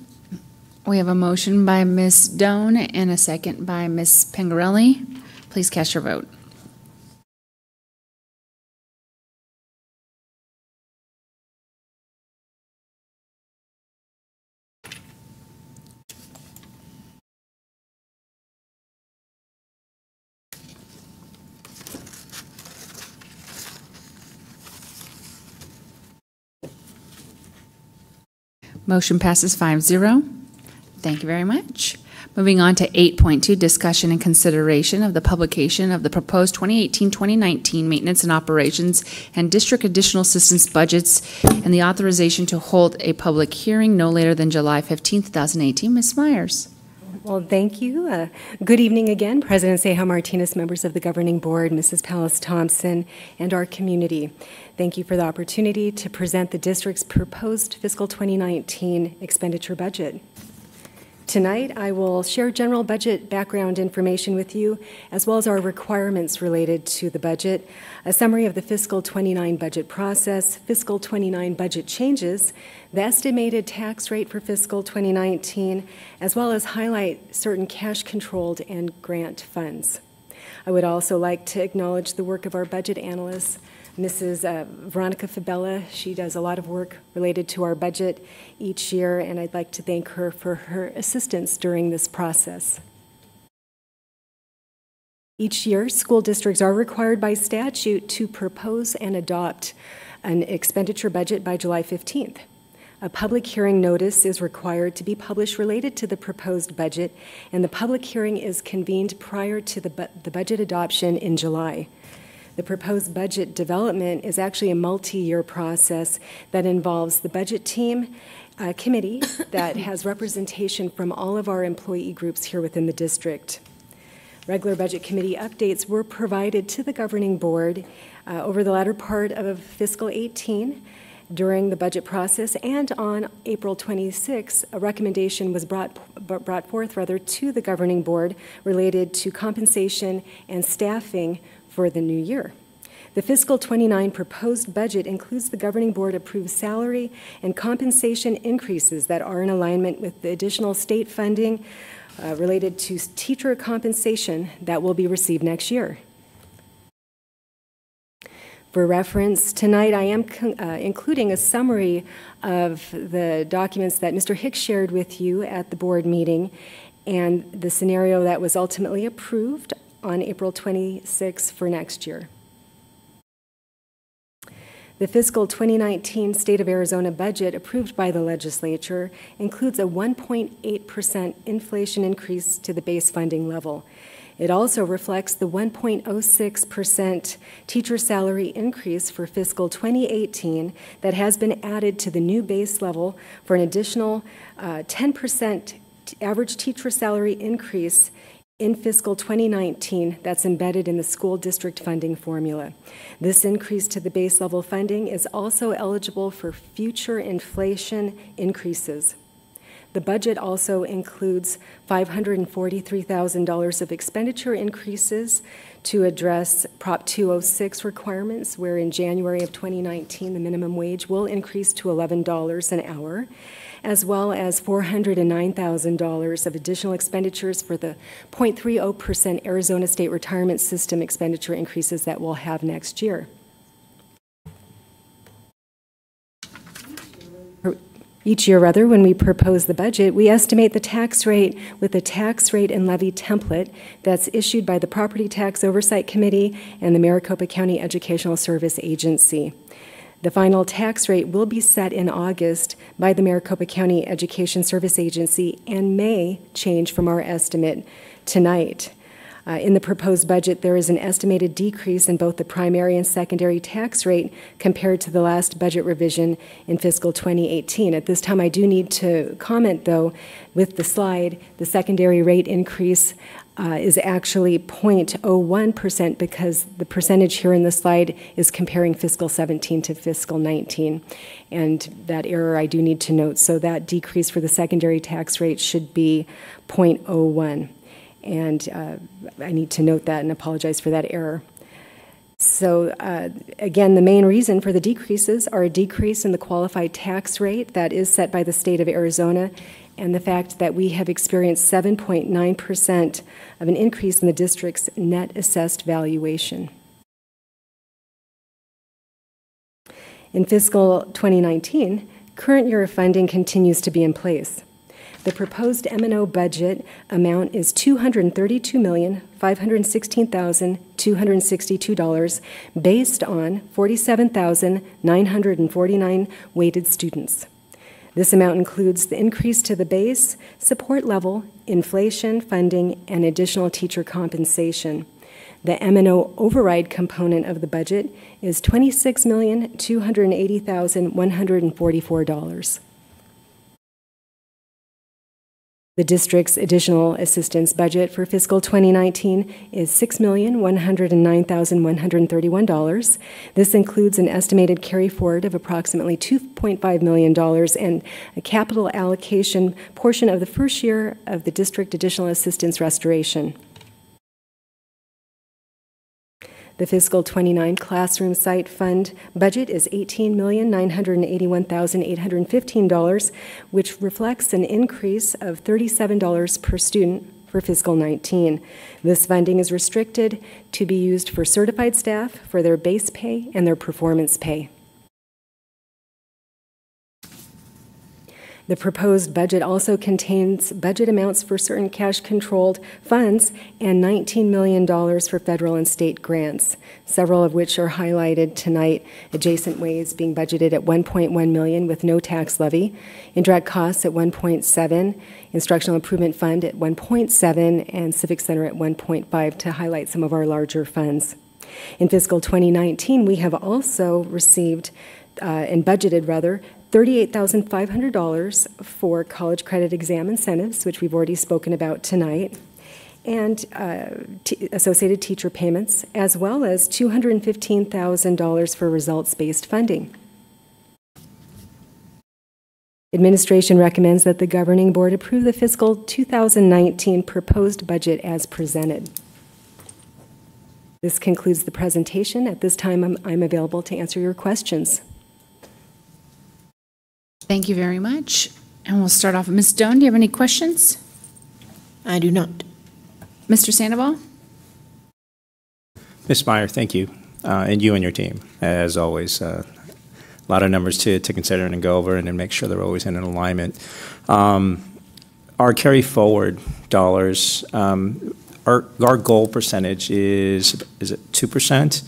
We have a motion by Ms. Doan and a second by Ms. Pangarelli. Please cast your vote. Motion passes 5-0. Thank you very much. Moving on to 8.2, discussion and consideration of the publication of the proposed 2018-2019 maintenance and operations and district additional assistance budgets and the authorization to hold a public hearing no later than July 15, 2018. Ms. Myers. Well, thank you. Good evening again, President Ceja Martinez, members of the governing board, Mrs. Pallas Thompson, and our community. Thank you for the opportunity to present the district's proposed fiscal 2019 expenditure budget. Tonight, I will share general budget background information with you, as well as our requirements related to the budget, a summary of the fiscal 29 budget process, fiscal 29 budget changes, the estimated tax rate for fiscal 2019, as well as highlight certain cash-controlled and grant funds. I would also like to acknowledge the work of our budget analysts, Mrs. Veronica Fabella. She does a lot of work related to our budget each year, and I'd like to thank her for her assistance during this process. Each year, school districts are required by statute to propose and adopt an expenditure budget by July 15th. A public hearing notice is required to be published related to the proposed budget, and the public hearing is convened prior to the budget adoption in July. The proposed budget development is actually a multi-year process that involves the budget team committee that has representation from all of our employee groups here within the district. Regular budget committee updates were provided to the governing board over the latter part of fiscal 18 during the budget process, and on April 26, a recommendation was brought forth to the governing board related to compensation and staffing for the new year. The fiscal 29 proposed budget includes the governing board approved salary and compensation increases that are in alignment with the additional state funding related to teacher compensation that will be received next year. For reference, tonight I am including a summary of the documents that Mr. Hicks shared with you at the board meeting and the scenario that was ultimately approved on April 26 for next year. The fiscal 2019 State of Arizona budget approved by the legislature includes a 1.8% inflation increase to the base funding level. It also reflects the 1.06% teacher salary increase for fiscal 2018 that has been added to the new base level for an additional 10% average teacher salary increase in fiscal 2019 that's embedded in the school district funding formula. This increase to the base level funding is also eligible for future inflation increases. The budget also includes $543,000 of expenditure increases to address Prop 206 requirements, where in January of 2019, the minimum wage will increase to $11 an hour, as well as $409,000 of additional expenditures for the 0.30% Arizona State Retirement System expenditure increases that we'll have next year. Each year, when we propose the budget, we estimate the tax rate with a tax rate and levy template that's issued by the Property Tax Oversight Committee and the Maricopa County Educational Service Agency. The final tax rate will be set in August by the Maricopa County Education Service Agency and may change from our estimate tonight. In the proposed budget, there is an estimated decrease in both the primary and secondary tax rate compared to the last budget revision in fiscal 2018. At this time, I do need to comment, though, with the slide, the secondary rate increase is actually 0.01% because the percentage here in the slide is comparing fiscal 17 to fiscal 19. And that error I do need to note. So that decrease for the secondary tax rate should be 0.01. And I need to note that and apologize for that error. So again, the main reason for the decreases are a decrease in the qualified tax rate that is set by the state of Arizona, and the fact that we have experienced 7.9% of an increase in the district's net assessed valuation. In fiscal 2019, current year of funding continues to be in place. The proposed M&O budget amount is $232,516,262 based on 47,949 weighted students. This amount includes the increase to the base, support level, inflation, funding, and additional teacher compensation. The M&O override component of the budget is $26,280,144. The district's additional assistance budget for fiscal 2019 is $6,109,131. This includes an estimated carry forward of approximately $2.5 million and a capital allocation portion of the first year of the district additional assistance restoration. The fiscal 29 classroom site fund budget is $18,981,815, which reflects an increase of $37 per student for fiscal 19. This funding is restricted to be used for certified staff for their base pay and their performance pay. The proposed budget also contains budget amounts for certain cash-controlled funds and $19 million for federal and state grants, several of which are highlighted tonight. Adjacent ways being budgeted at $1.1 million with no tax levy, indirect costs at $1.7, instructional improvement fund at $1.7, and civic center at $1.5 to highlight some of our larger funds. In fiscal 2019, we have also received and budgeted $38,500 for college credit exam incentives, which we've already spoken about tonight, and associated teacher payments, as well as $215,000 for results-based funding. Administration recommends that the governing board approve the fiscal 2019 proposed budget as presented. This concludes the presentation. At this time, I'm available to answer your questions. Thank you very much. And we'll start off with Ms. Doan. Do you have any questions? I do not. Mr. Sandoval? Ms. Meyer, thank you, and you and your team, as always. A lot of numbers to consider and go over and to make sure they're always in an alignment. Our carry forward dollars, our goal percentage is it 2%?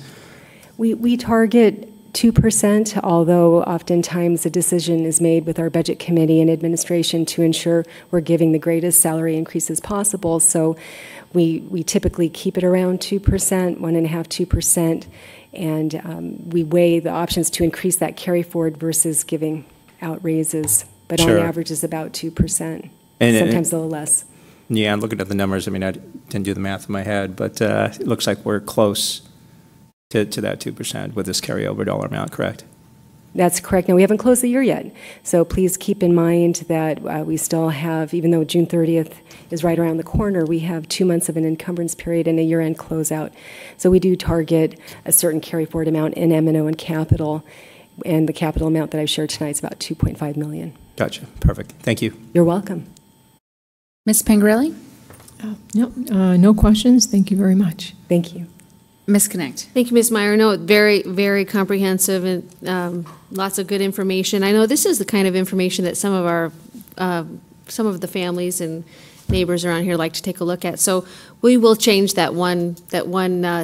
We target 2%, although oftentimes a decision is made with our budget committee and administration to ensure we're giving the greatest salary increases possible. So we typically keep it around 2%, 1.5%, 2%, and we weigh the options to increase that carry forward versus giving out raises. But Sure. on average is about 2%, sometimes a little less. Yeah, I'm looking at the numbers. I mean, I didn't do the math in my head, but it looks like we're close to that 2% with this carryover dollar amount, correct? That's correct. Now, we haven't closed the year yet, so please keep in mind that we still have, even though June 30th is right around the corner, we have 2 months of an encumbrance period and a year-end closeout. So we do target a certain carry-forward amount in M&O and capital, and the capital amount that I've shared tonight is about $2.5 million. Gotcha. Perfect. Thank you. You're welcome. Ms. Pangarelli? No questions. Thank you very much. Thank you. Ms. Connect? Thank you, Ms. Meyer. No, very, very comprehensive and lots of good information. I know this is the kind of information that some of the families and neighbors around here like to take a look at. So we will change that one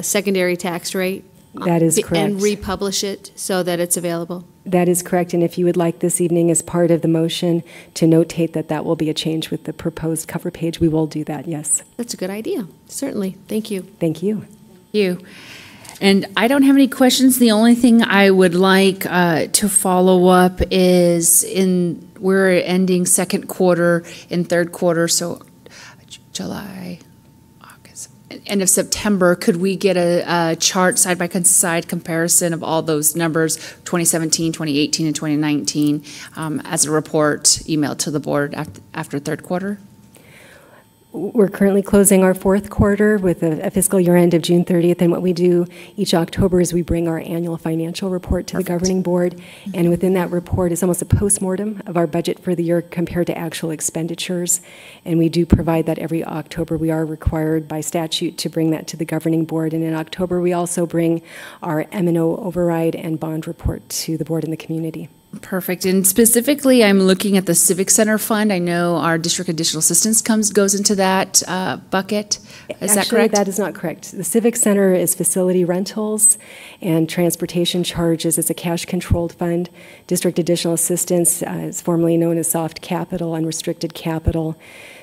secondary tax rate. That is correct. And republish it so that it's available. That is correct, and if you would like this evening as part of the motion to notate that that will be a change with the proposed cover page, we will do that, yes. That's a good idea, certainly. Thank you. Thank you. Thank you. And I don't have any questions. The only thing I would like to follow up is we're ending second quarter and third quarter, so July, August, end of September. Could we get a chart side-by-side comparison of all those numbers, 2017, 2018, and 2019, as a report emailed to the board after third quarter? We're currently closing our fourth quarter with a fiscal year end of June 30th, and what we do each October is we bring our annual financial report to the governing board, and within that report is almost a postmortem of our budget for the year compared to actual expenditures, and we do provide that every October. We are required by statute to bring that to the governing board, and in October we also bring our M&O override and bond report to the board and the community. Perfect. And specifically, I'm looking at the Civic Center Fund. I know our district additional assistance goes into that bucket. Is that correct? That is not correct. The Civic Center is facility rentals, and transportation charges is a cash-controlled fund. District additional assistance is formerly known as soft capital, unrestricted capital.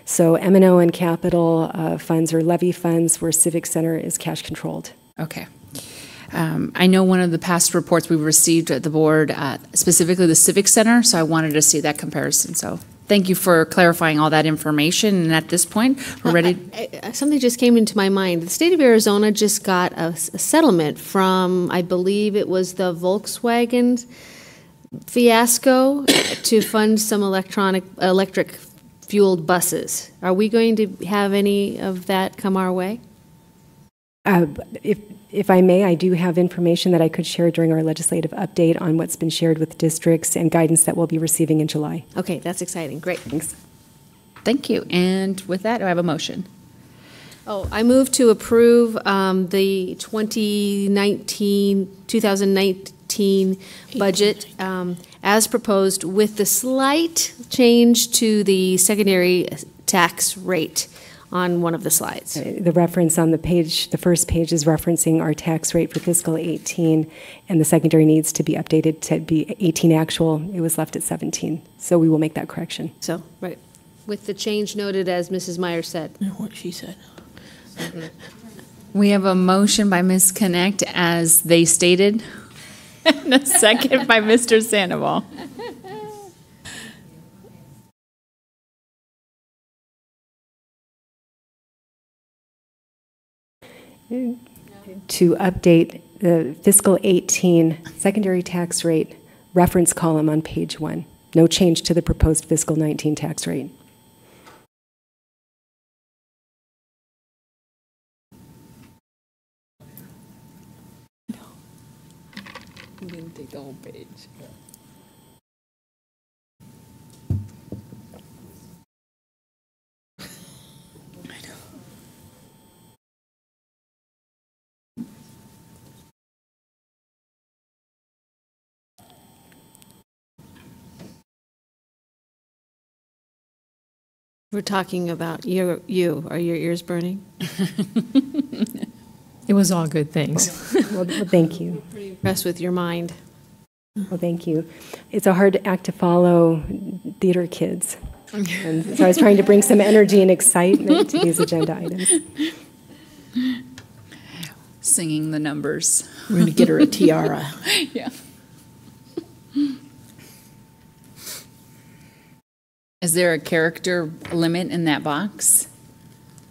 So M&O and capital funds are levy funds, where Civic Center is cash-controlled. Okay. I know one of the past reports we received at the board, specifically the Civic Center, so I wanted to see that comparison. So thank you for clarifying all that information. And at this point, we're ready. Something just came into my mind. The state of Arizona just got a settlement from, I believe it was the Volkswagen fiasco to fund some electric fueled buses. Are we going to have any of that come our way? If I may, I do have information that I could share during our legislative update on what's been shared with districts and guidance that we'll be receiving in July. Okay, that's exciting. Great. Thanks. Thank you. And with that, I have a motion. I move to approve the 2019 budget as proposed with the slight change to the secondary tax rate on one of the slides. The reference on the page, the first page, is referencing our tax rate for fiscal 18, and the secondary needs to be updated to be 18 actual. It was left at 17, so we will make that correction. So, right, with the change noted as Mrs. Meyer said. What she said. We have a motion by Ms. Connect as they stated, and a second by Mr. Sandoval. To update the fiscal 18 secondary tax rate reference column on page 1. No change to the proposed fiscal 19 tax rate. No. You didn't take the whole page. We're talking about you. Are your ears burning? It was all good things. Well, thank you. Pretty impressed with your mind. Well, thank you. It's a hard act to follow, theater kids. And so I was trying to bring some energy and excitement to these agenda items. Singing the numbers. We're going to get her a tiara. Yeah. Is there a character limit in that box?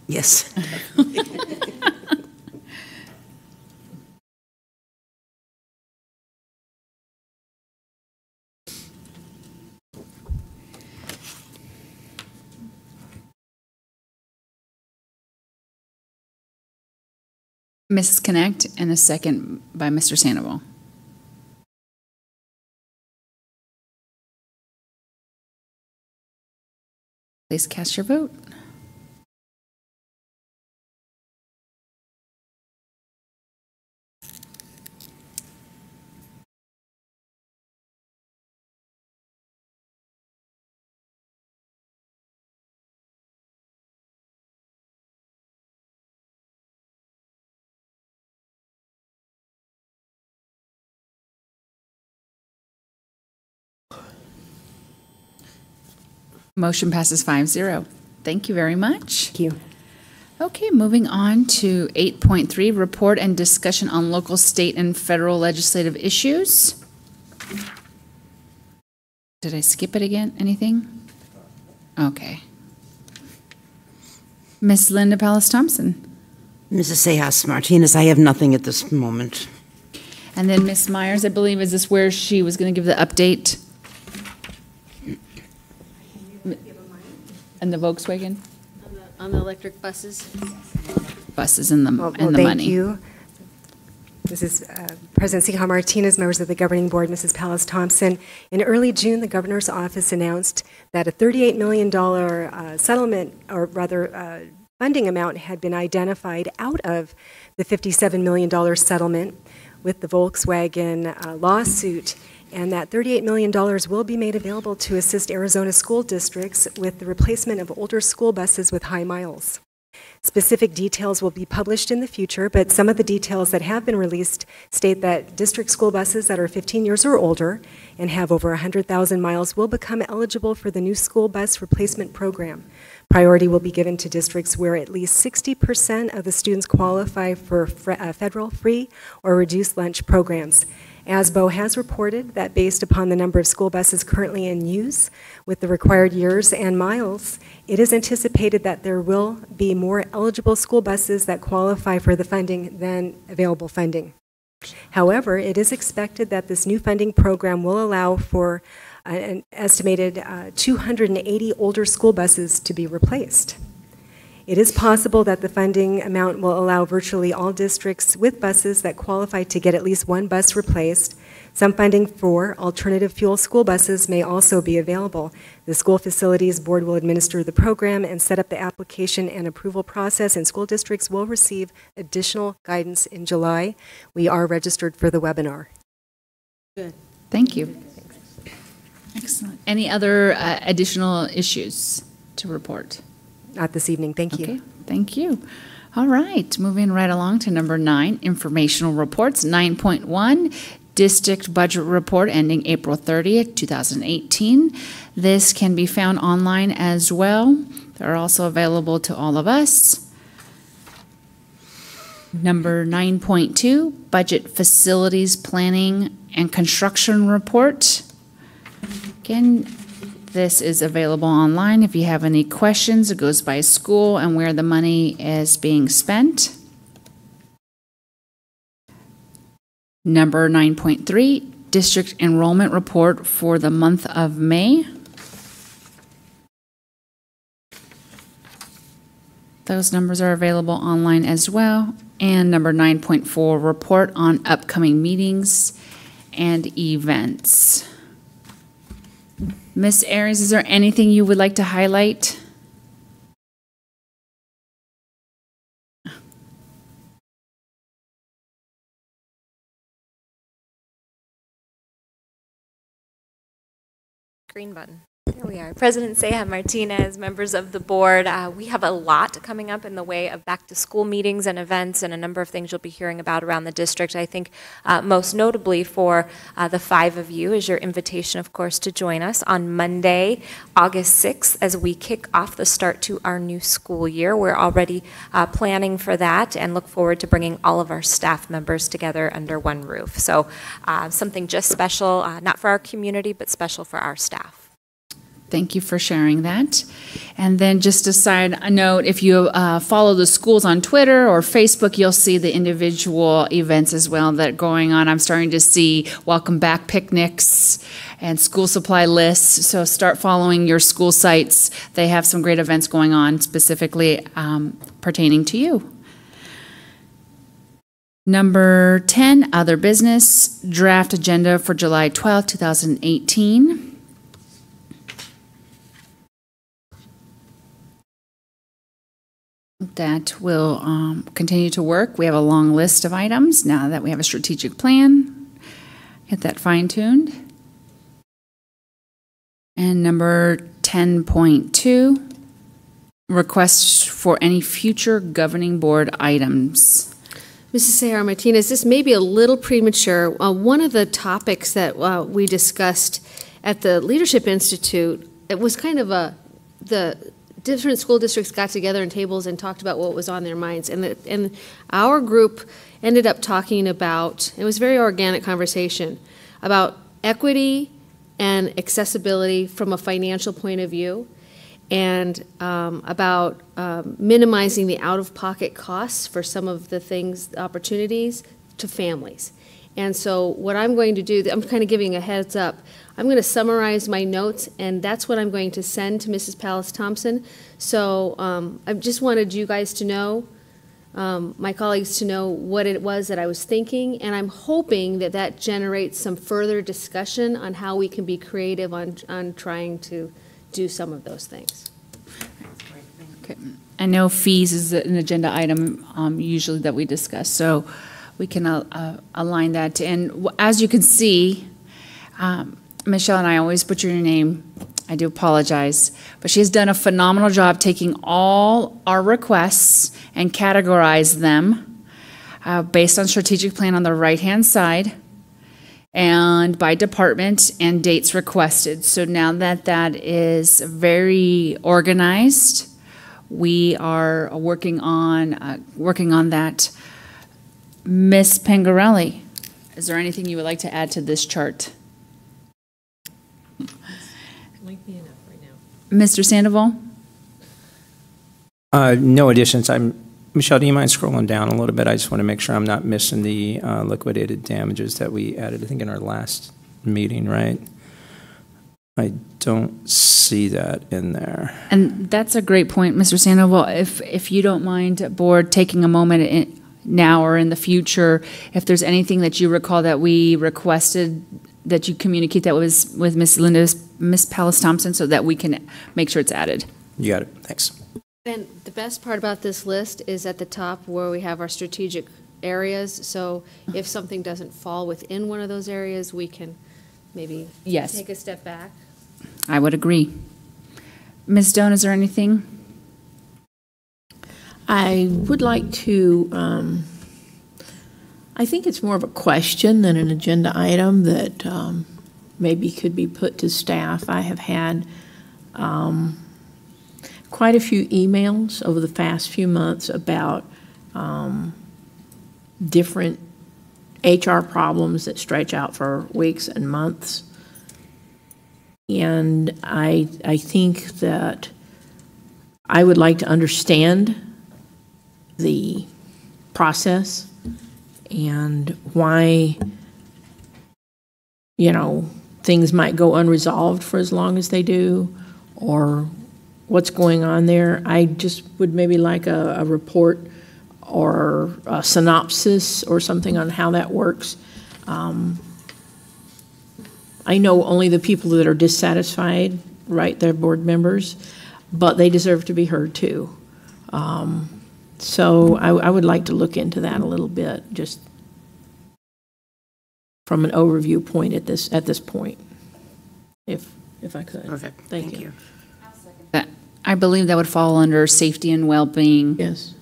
Yes. Mrs. Connect, and a second by Mr. Sandoval. Please cast your vote. Motion passes 5-0. Thank you very much. Thank you. Okay, moving on to 8.3, report and discussion on local, state, and federal legislative issues. Did I skip it again? Anything? Okay. Ms. Linda Pallas-Thompson. Mrs. Sejas Martinez, I have nothing at this moment. And then Ms. Myers, I believe, is this where she was going to give the update? And the Volkswagen? On the electric buses? Buses and the money. Thank you. This is President Seha Martinez, members of the governing board, Mrs. Pallas-Thompson. In early June, the governor's office announced that a $38 million settlement, or rather funding amount, had been identified out of the $57 million settlement with the Volkswagen lawsuit, and that $38 million will be made available to assist Arizona school districts with the replacement of older school buses with high miles. Specific details will be published in the future, but some of the details that have been released state that district school buses that are 15 years or older and have over 100,000 miles will become eligible for the new school bus replacement program. Priority will be given to districts where at least 60% of the students qualify for federal free or reduced lunch programs. ASBO has reported that based upon the number of school buses currently in use with the required years and miles, it is anticipated that there will be more eligible school buses that qualify for the funding than available funding. However, it is expected that this new funding program will allow for an estimated 280 older school buses to be replaced. It is possible that the funding amount will allow virtually all districts with buses that qualify to get at least one bus replaced. Some funding for alternative fuel school buses may also be available. The School Facilities Board will administer the program and set up the application and approval process, and school districts will receive additional guidance in July. We are registered for the webinar. Good. Thank you. Excellent. Any other additional issues to report? Not this evening. Thank you. Okay, thank you. All right, moving right along to number 9, informational reports. 9.1, district budget report ending April 30th, 2018. This can be found online as well. They're also available to all of us. Number 9.2, budget facilities planning and construction report. Again, this is available online. If you have any questions, it goes by school and where the money is being spent. Number 9.3, district enrollment report for the month of May. Those numbers are available online as well. And number 9.4, report on upcoming meetings and events. Ms. Aries, is there anything you would like to highlight? Green button. There we are. President Seha Martinez, members of the board, we have a lot coming up in the way of back-to-school meetings and events and a number of things you'll be hearing about around the district. I think most notably for the 5 of you is your invitation, of course, to join us on Monday, August 6th, as we kick off the start to our new school year. We're already planning for that and look forward to bringing all of our staff members together under one roof. So something just special, not for our community, but special for our staff. Thank you for sharing that. And then just a side note, if you follow the schools on Twitter or Facebook, you'll see the individual events as well that are going on. I'm starting to see welcome back picnics and school supply lists. So start following your school sites. They have some great events going on specifically pertaining to you. Number 10, other business, draft agenda for July 12, 2018. That will continue to work. We have a long list of items now that we have a strategic plan. Get that fine-tuned. And number 10.2, requests for any future governing board items. Mrs. Sahar Martinez, this may be a little premature. One of the topics that we discussed at the Leadership Institute, it was kind of the different school districts got together in tables and talked about what was on their minds. And our group ended up talking about, it was a very organic conversation, about equity and accessibility from a financial point of view, and about minimizing the out-of-pocket costs for some of the things, opportunities to families. And so what I'm going to do, I'm kind of giving a heads up, I'm going to summarize my notes, and that's what I'm going to send to Mrs. Pallas Thompson. So I just wanted you guys to know, my colleagues to know what it was that I was thinking, and I'm hoping that that generates some further discussion on how we can be creative on trying to do some of those things. Okay. I know fees is an agenda item usually that we discuss, so we can align that. And as you can see, Michelle and I always butcher your name. I do apologize. But she has done a phenomenal job taking all our requests and categorize them based on strategic plan on the right-hand side and by department and dates requested. So now that that is very organized, we are working on that. Ms. Pangarelli, is there anything you would like to add to this chart? Lengthy enough right now. Mr. Sandoval? No additions. Michelle, do you mind scrolling down a little bit? I just want to make sure I'm not missing the liquidated damages that we added, I think, in our last meeting, right? I don't see that in there. And that's a great point, Mr. Sandoval. If you don't mind, board, taking a moment now or in the future, if there's anything that you recall that we requested that you communicate that with Miss Pallas Thompson, so that we can make sure it's added. You got it. Thanks. And the best part about this list is at the top where we have our strategic areas. So if something doesn't fall within one of those areas, we can maybe take a step back. I would agree. Ms. Doan, is there anything? I would like to, I think it's more of a question than an agenda item that maybe could be put to staff. I have had quite a few emails over the past few months about different HR problems that stretch out for weeks and months. And I think that I would like to understand the process and why, things might go unresolved for as long as they do, or what's going on there. I just would maybe like a report or a synopsis or something on how that works. I know only the people that are dissatisfied write their board members, but they deserve to be heard too. So I would like to look into that a little bit, just from an overview point at this point, if I could. Perfect. Thank you. I believe that would fall under safety and well-being. Yes.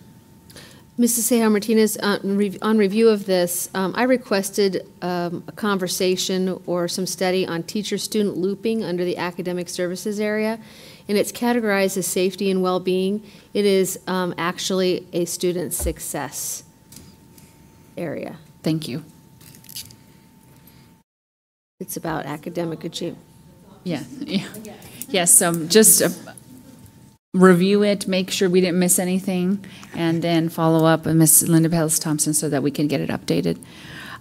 Mrs. Sahar Martinez, on review of this, I requested a conversation or some study on teacher-student looping under the academic services area, and it's categorized as safety and well-being. It is actually a student success area. Thank you. It's about academic achievement. Yeah. Yes, just review it, make sure we didn't miss anything, and then follow up with Ms. Linda Pallas Thompson so that we can get it updated.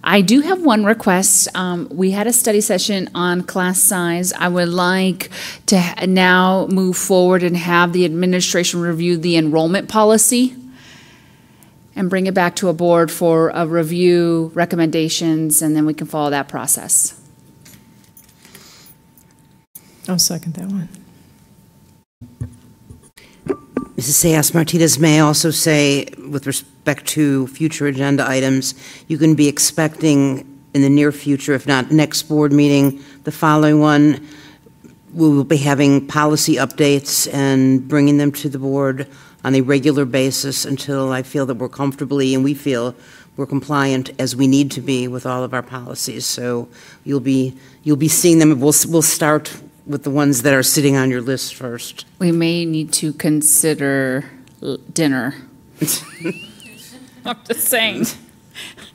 I do have one request. We had a study session on class size. I would like to now move forward and have the administration review the enrollment policy. and bring it back to a board for a review, recommendations, and then we can follow that process. I'll second that one. Mrs. Sayas-Martinez, may I also say, with respect to future agenda items, you can be expecting in the near future, if not next board meeting, the following one, we will be having policy updates and bringing them to the board on a regular basis until I feel that we're comfortably, and we feel we're compliant as we need to be with all of our policies. So you'll be seeing them. We'll start with the ones that are sitting on your list first. We may need to consider dinner. I'm just saying.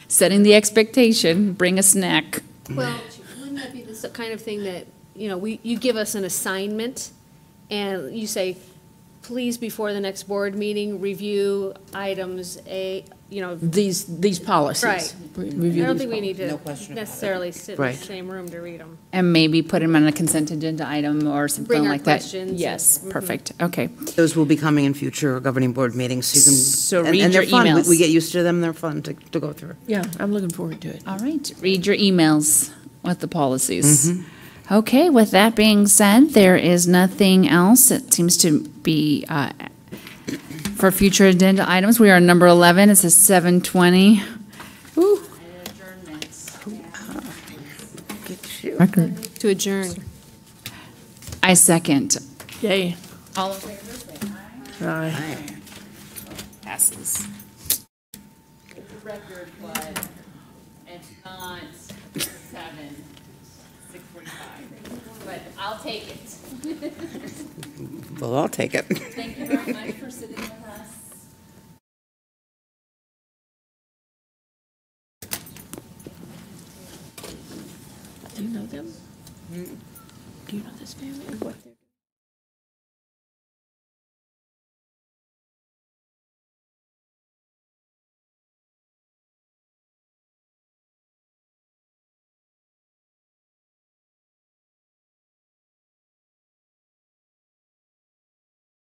Setting the expectation, bring a snack. Well, wouldn't that be the kind of thing that, you give us an assignment and you say, please, before the next board meeting, review items these policies. Right. Review I don't these think we need to question necessarily sit in Right. the same room to read them. And maybe put them on a consent agenda item or something Bring our like that. questions. Yes, perfect. Okay. Those will be coming in future governing board meetings. So you can, So and, read and they're your fun. emails. We get used to them. They're fun to go through. Yeah, I'm looking forward to it. All right. Read your emails with the policies. Okay, with that being said, there is nothing else. It seems to be for future agenda items. We are on number 11. It's a 7:20. Ooh. To adjourn. I second. Yay. All in favor, say aye. Aye. Passes. It's a record, but it's not 6:45. But I'll take it. Well, I'll take it. Thank you very much for sitting with us. Do you know them? Do you know this family? What?